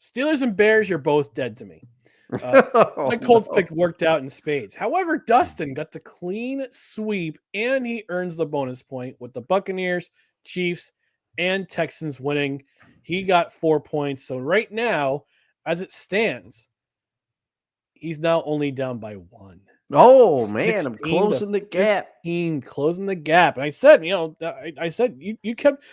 Steelers and Bears, you're both dead to me. My Colts pick worked out in spades. However, Dustin got the clean sweep, and he earns the bonus point with the Buccaneers, Chiefs, and Texans winning. He got 4 points. So right now, as it stands, he's now only down by 1.
Oh, man, I'm closing the gap.
Closing the gap. And I said, I said you kept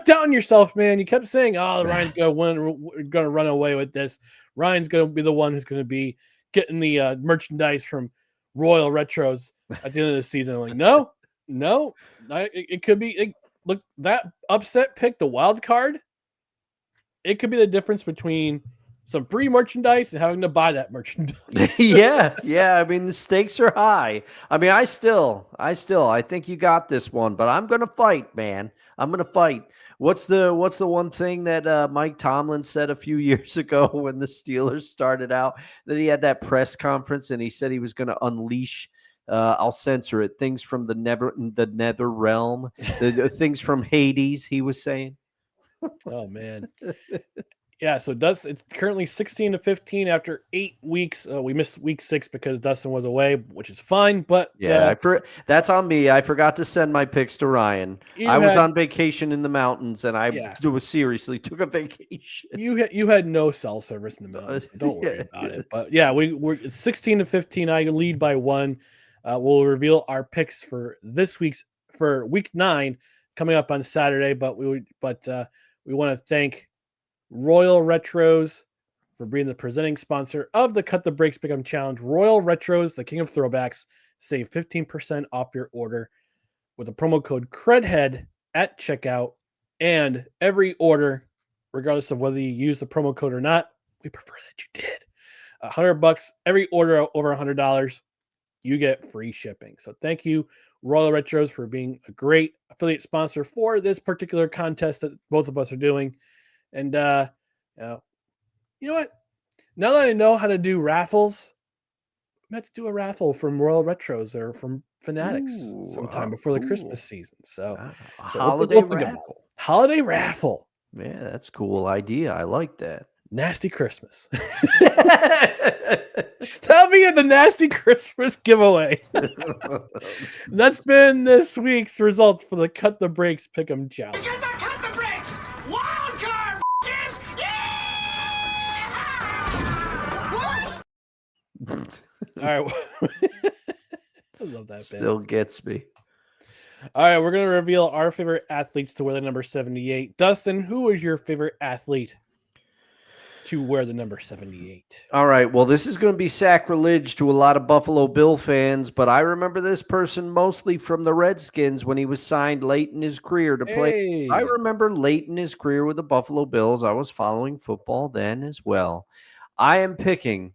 doubting yourself, man. You kept saying, "Oh, Ryan's gonna win. We're gonna run away with this. Ryan's gonna be the one who's gonna be getting the merchandise from Royal Retros at the end of the season." I'm like, no, it could be. Look, that upset pick, the wild card. It could be the difference between some free merchandise and having to buy that merchandise.
yeah. I mean, the stakes are high. I mean, I think you got this one, but I'm gonna fight, man. I'm gonna fight. What's the one thing that Mike Tomlin said a few years ago when the Steelers started out? That he had that press conference and he said he was going to unleash. I'll censor it. Things from the nether realm, the things from Hades. He was saying.
Oh man. Yeah, so it's currently 16-15 after 8 weeks. We missed week 6 because Dustin was away, which is fine. But
that's on me. I forgot to send my picks to Ryan. I was on vacation in the mountains, and I seriously took a vacation.
You had no cell service in the mountains, so don't worry about it. But yeah, we're 16-15. I lead by 1. We'll reveal our picks for week 9 coming up on Saturday. But we want to thank Royal Retros for being the presenting sponsor of the Cut the Breaks Pick'em Challenge. Royal Retros, the king of throwbacks. Save 15% off your order with the promo code CREDHEAD at checkout. And every order, regardless of whether you use the promo code or not, we prefer that you did. $100, every order over $100, you get free shipping. So thank you, Royal Retros, for being a great affiliate sponsor for this particular contest that both of us are doing. And you know what? Now that I know how to do raffles, I'm going to have to do a raffle from Royal Retros or from Fanatics sometime before the Christmas season. So
a holiday raffle.
Holiday raffle.
Yeah, that's a cool idea. I like that.
Nasty Christmas. That'll be the Nasty Christmas giveaway. That's been this week's results for the Cut the Breaks Pick'em Challenge.
Because I cut the brakes! Wild card, bitches! Yeah! What?
All right. I love that.
Still gets me.
All right, we're going to reveal our favorite athletes to wear the number 78. Dustin, who is your favorite athlete? to wear the number 78.
All right. Well, this is going to be sacrilege to a lot of Buffalo Bill fans, but I remember this person mostly from the Redskins when he was signed late in his career to play.
Hey.
I remember late in his career with the Buffalo Bills. I was following football then as well. I am picking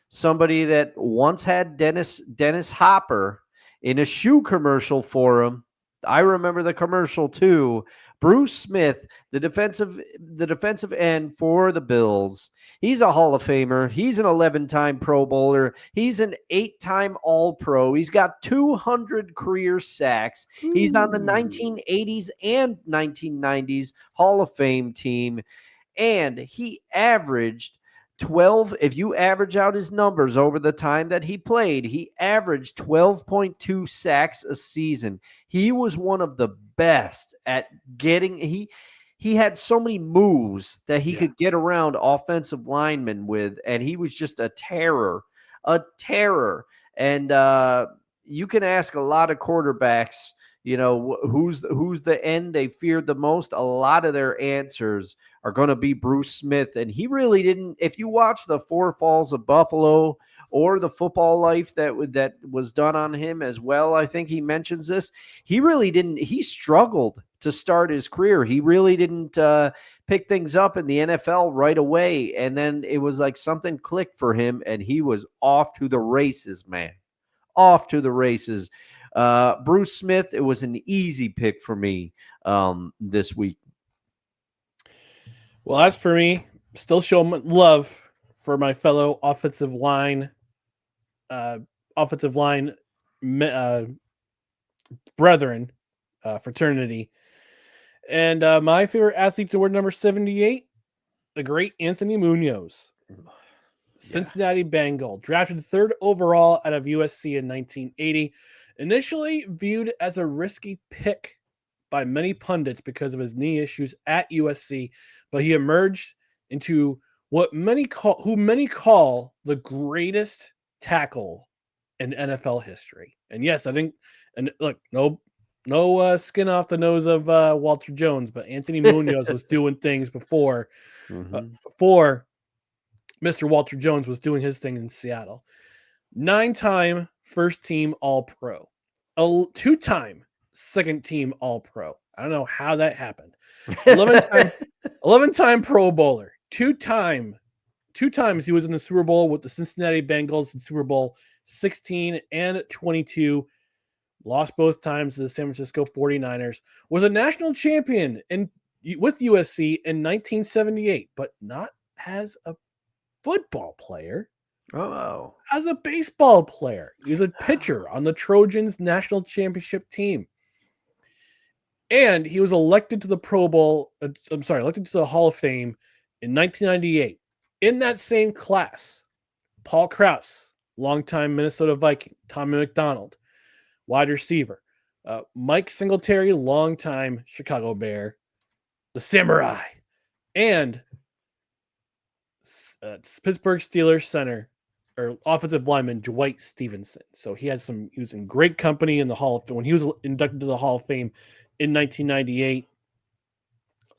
somebody that once had Dennis Hopper in a shoe commercial for him. I remember the commercial too. Bruce Smith, the defensive end for the Bills. He's a Hall of Famer. He's an 11-time Pro Bowler. He's an 8-time All-Pro. He's got 200 career sacks. He's on the 1980s and 1990s Hall of Fame team. And he averaged 12, if you average out his numbers over the time that he played, he averaged 12.2 sacks a season. He was one of the best at getting, he had so many moves that he could get around offensive linemen with, and he was just a terror. And you can ask a lot of quarterbacks, you know, who's the end they feared the most. A lot of their answers are going to be Bruce Smith. And he really didn't, if you watch the Four Falls of Buffalo or the Football Life that was done on him as well, I think he mentions this. He really didn't, he struggled to start his career. He really didn't pick things up in the NFL right away. And then it was like something clicked for him and he was off to the races, man. Off to the races. Bruce Smith, it was an easy pick for me this week.
Well, as for me, still show love for my fellow offensive line brethren, fraternity. And my favorite athlete to wear number 78, the great Anthony Muñoz. Cincinnati Bengal, drafted 3rd overall out of USC in 1980. Initially viewed as a risky pick by many pundits because of his knee issues at USC, but he emerged into what many call the greatest tackle in NFL history. And yes, I think, and look, no skin off the nose of Walter Jones, but Anthony Muñoz was doing things before Mr. Walter Jones was doing his thing in Seattle. 9-time first-team All-Pro. 2-time second-team All-Pro. I don't know how that happened. 11-time Pro Bowler. Two times he was in the Super Bowl with the Cincinnati Bengals in Super Bowl 16 and 22. Lost both times to the San Francisco 49ers. Was a national champion with USC in 1978, but not as a football player.
Oh,
as a baseball player. He was a pitcher on the Trojans national championship team. And he was elected to the elected to the Hall of Fame in 1998. In that same class, Paul Krause, longtime Minnesota Viking, Tommy McDonald, wide receiver, Mike Singletary, longtime Chicago Bear, the Samurai, and Pittsburgh Steelers center or offensive lineman Dwight Stevenson. So he was in great company in the Hall of Fame when he was inducted to the Hall of Fame in 1998.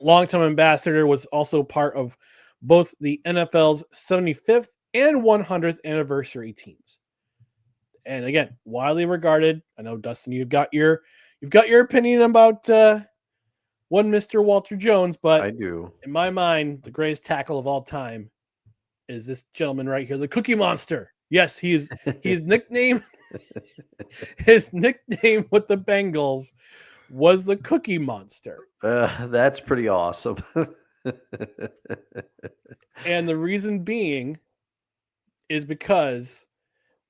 Longtime ambassador, was also part of both the NFL's 75th and 100th anniversary teams. And again, widely regarded. I know, Dustin, you've got your opinion about one Mr. Walter Jones, but
I do.
In my mind, the greatest tackle of all time is this gentleman right here, the Cookie Monster. Yes, he's nicknamed his nickname with the Bengals was the Cookie Monster.
That's pretty awesome.
And the reason being is because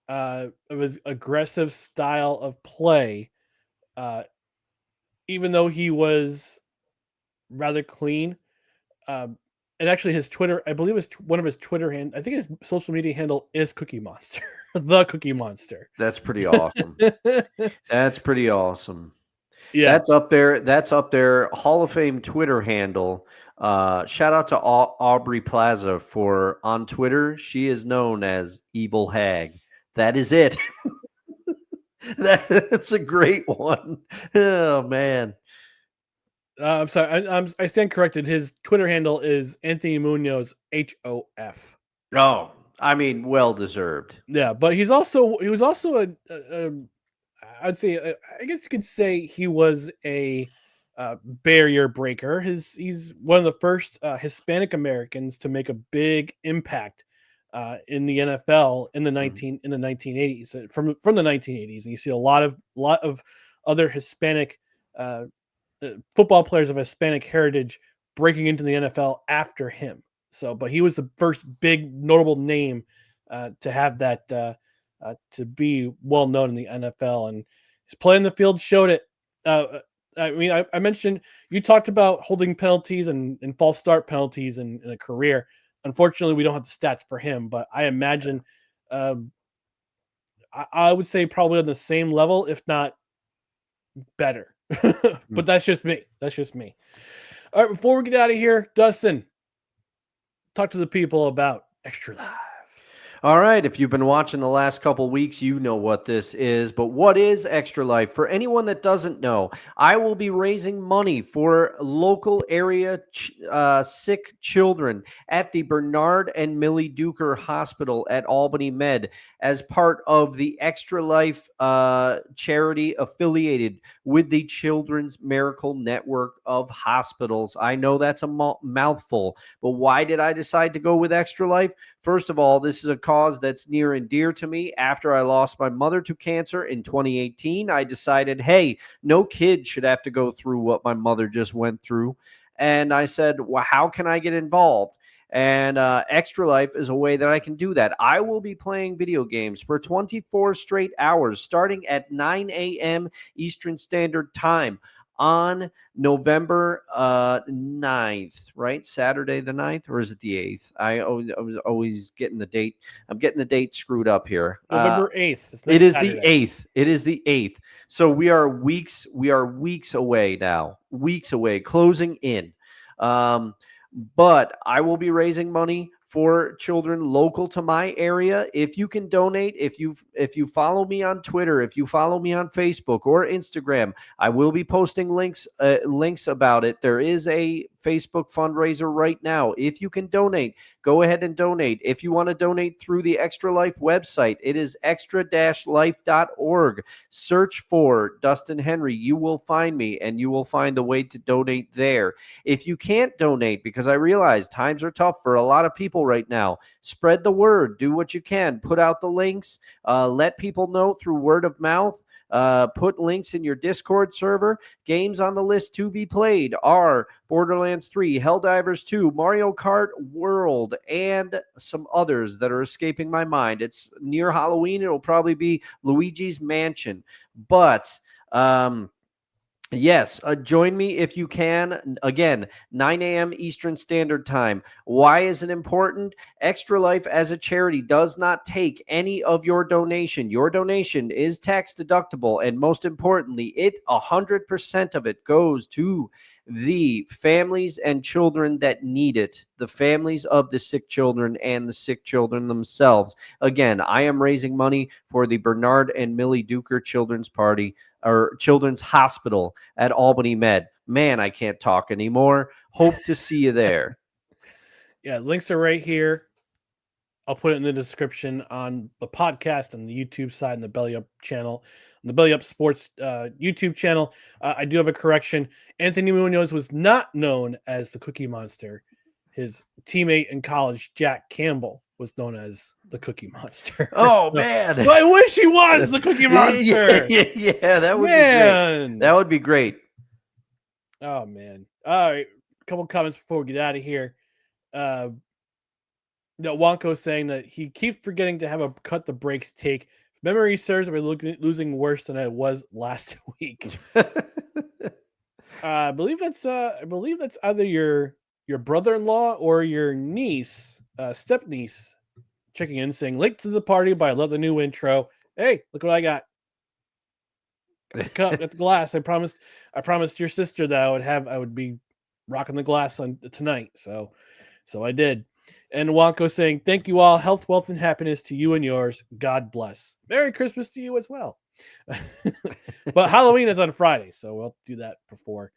of his aggressive style of play. Even though he was rather clean, and actually his Twitter, I believe one of his Twitter I think his social media handle is Cookie Monster, the Cookie Monster.
That's pretty awesome. That's pretty awesome.
Yeah,
that's up there. Hall of Fame Twitter handle. Shout out to Aubrey Plaza on Twitter. She is known as Evil Hag. That is it. That's a great one. Oh man.
I'm sorry. I stand corrected. His Twitter handle is Anthony Muñoz HOF.
Oh, I mean, well deserved.
Yeah, but he was also a I'd say I guess you could say he was a barrier breaker. He's one of the first Hispanic Americans to make a big impact in the NFL in the 1980s from the 1980s, and you see a lot of other Hispanic uh, football players of Hispanic heritage breaking into the NFL after him. So, but he was the first big notable name to have that to be well known in the NFL, and his play in the field showed it. I mean, I mentioned you talked about holding penalties and false start penalties in a career. Unfortunately, we don't have the stats for him, but I imagine I would say probably on the same level, if not better. But that's just me. That's just me. All right, before we get out of here, Dustin, talk to the people about Extra Live.
All right, if you've been watching the last couple weeks, you know what this is. But what is Extra Life? For anyone that doesn't know, I will be raising money for local area sick children at the Bernard and Millie Duker Hospital at Albany Med as part of the Extra Life charity affiliated with the Children's Miracle Network of Hospitals. I know that's a mouthful, but why did I decide to go with Extra Life? First of all, this is a cause that's near and dear to me. After I lost my mother to cancer in 2018, I decided, hey, no kid should have to go through what my mother just went through. And I said, well, how can I get involved? And Extra Life is a way that I can do that. I will be playing video games for 24 straight hours starting at 9 a.m. Eastern Standard Time on November 9th, right? Saturday the 9th, or is it the 8th? I was always getting the date. I'm getting the date screwed up here.
November 8th.
It is
Saturday.
the 8th. It is the 8th. So we are weeks away now. Weeks away, closing in. But I will be raising money for children local to my area. If you can donate, if you follow me on Twitter, if you follow me on Facebook or Instagram, I will be posting links about it. There is a Facebook fundraiser right now. If you can donate, go ahead and donate. If you want to donate through the Extra Life website, it is extra-life.org. Search for Dustin Henry. You will find me, and you will find the way to donate there. If you can't donate, because I realize times are tough for a lot of people right now, spread the word. Do what you can. Put out the links. Let people know through word of mouth. Put links in your Discord server. Games on the list to be played are Borderlands 3, Helldivers 2, Mario Kart World, and some others that are escaping my mind. It's near Halloween. It'll probably be Luigi's Mansion. But yes, join me if you can. Again, 9 a.m. Eastern Standard Time. Why is it important? Extra Life as a charity does not take any of your donation. Your donation is tax deductible, and most importantly, 100% of it goes to the families and children that need it, the families of the sick children and the sick children themselves. Again, I am raising money for the Bernard and Millie Duker Children's Party or Children's Hospital at Albany Med. Man, I can't talk anymore. Hope to see you there.
Yeah, links are right here. I'll put it in the description on the podcast on the YouTube side and the Belly Up channel, the Belly Up Sports YouTube channel. I do have a correction. Anthony Muñoz was not known as the Cookie Monster. His teammate in college, Jack Campbell, was known as the Cookie Monster.
Oh, man.
I wish he was the Cookie Monster.
Yeah, that would be great. That would be great.
Oh, man. All right. A couple comments before we get out of here. Wonko saying that he keeps forgetting to have a cut the breaks take. If memory serves, we're losing worse than I was last week. I believe that's either your brother-in-law or your niece, step niece, checking in saying late to the party, but I love the new intro. Hey, look what I got. The cup at the glass. I promised your sister that I would be rocking the glass on tonight. So I did. And Wonko saying, thank you all. Health, wealth, and happiness to you and yours. God bless. Merry Christmas to you as well. But Halloween is on Friday, so we'll do that before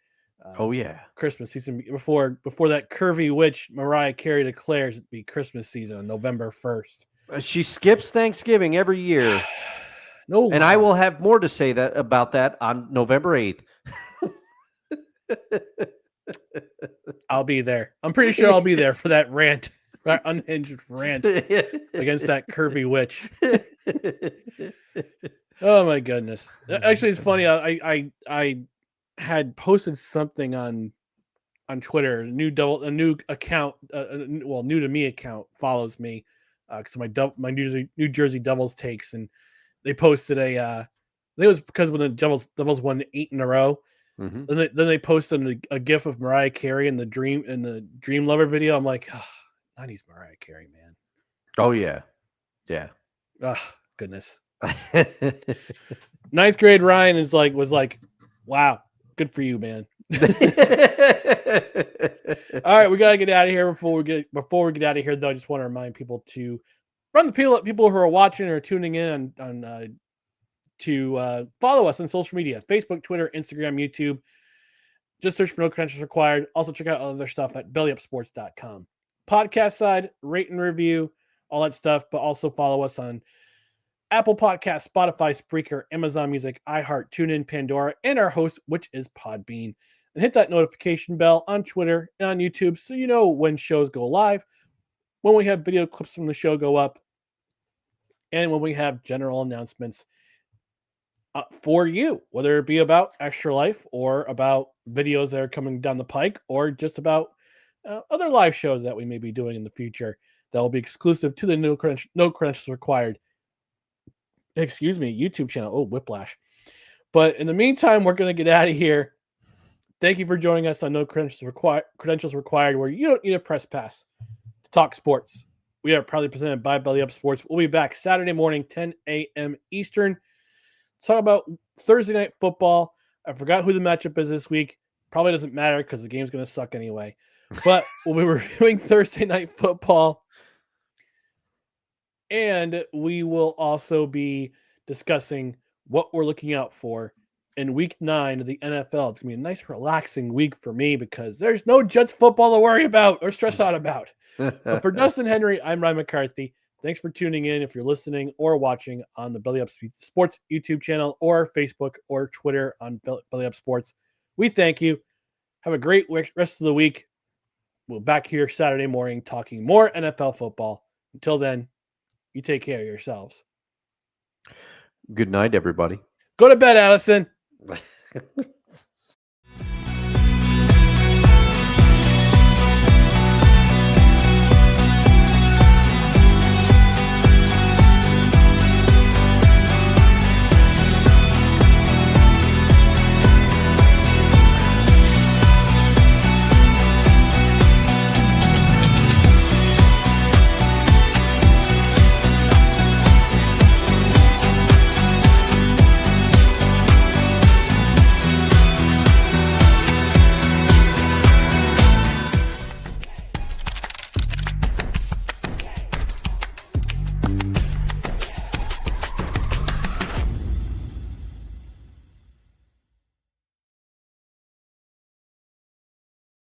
Oh yeah.
Christmas season before that curvy witch Mariah Carey declares it be Christmas season on November 1st.
She skips Thanksgiving every year.
No,
And I will have more to say about that on November 8th.
I'll be there. I'm pretty sure I'll be there for that rant, that unhinged rant against that curvy witch. Oh my goodness! Actually, it's funny. I had posted something on Twitter. A new account, new to me account follows me because my New Jersey Devils takes, and they posted I think it was because when the Devils won 8 in a row.
Mm-hmm.
Then they posted a gif of Mariah Carey in the Dream Lover video. I'm like, oh, 90s Mariah Carey, man.
Oh yeah, yeah.
Oh goodness. 9th grade Ryan was like, wow, good for you, man. All right, we gotta get out of here. Before we get out of here, though, I just want to remind people to run the people who are watching or tuning in on to follow us on social media: Facebook, Twitter, Instagram, YouTube. Just search for No Credentials Required. Also check out other stuff at bellyupsports.com. Podcast side, rate and review, all that stuff, but also follow us on Apple Podcasts, Spotify, Spreaker, Amazon Music, iHeart, TuneIn, Pandora, and our host, which is Podbean. And hit that notification bell on Twitter and on YouTube so you know when shows go live, when we have video clips from the show go up, and when we have general announcements for you, whether it be about Extra Life or about videos that are coming down the pike or just about other live shows that we may be doing in the future that will be exclusive to the No Credentials Required YouTube channel. Oh, whiplash. But in the meantime, we're going to get out of here. Thank you for joining us on No Credentials Required, where you don't need a press pass to talk sports. We are proudly presented by Belly Up Sports. We'll be back Saturday morning, 10 a.m. Eastern. Talk about Thursday night football. I forgot who the matchup is this week. Probably doesn't matter because the game's going to suck anyway. But we'll be reviewing Thursday night football. And we will also be discussing what we're looking out for in week 9 of the NFL. It's going to be a nice, relaxing week for me because there's no Jets football to worry about or stress out about. But for Dustin Henry, I'm Ryan McCarthy. Thanks for tuning in if you're listening or watching on the Belly Up Sports YouTube channel or Facebook or Twitter on Belly Up Sports. We thank you. Have a great rest of the week. We'll be back here Saturday morning talking more NFL football. Until then, you take care of yourselves.
Good night, everybody.
Go to bed, Allison.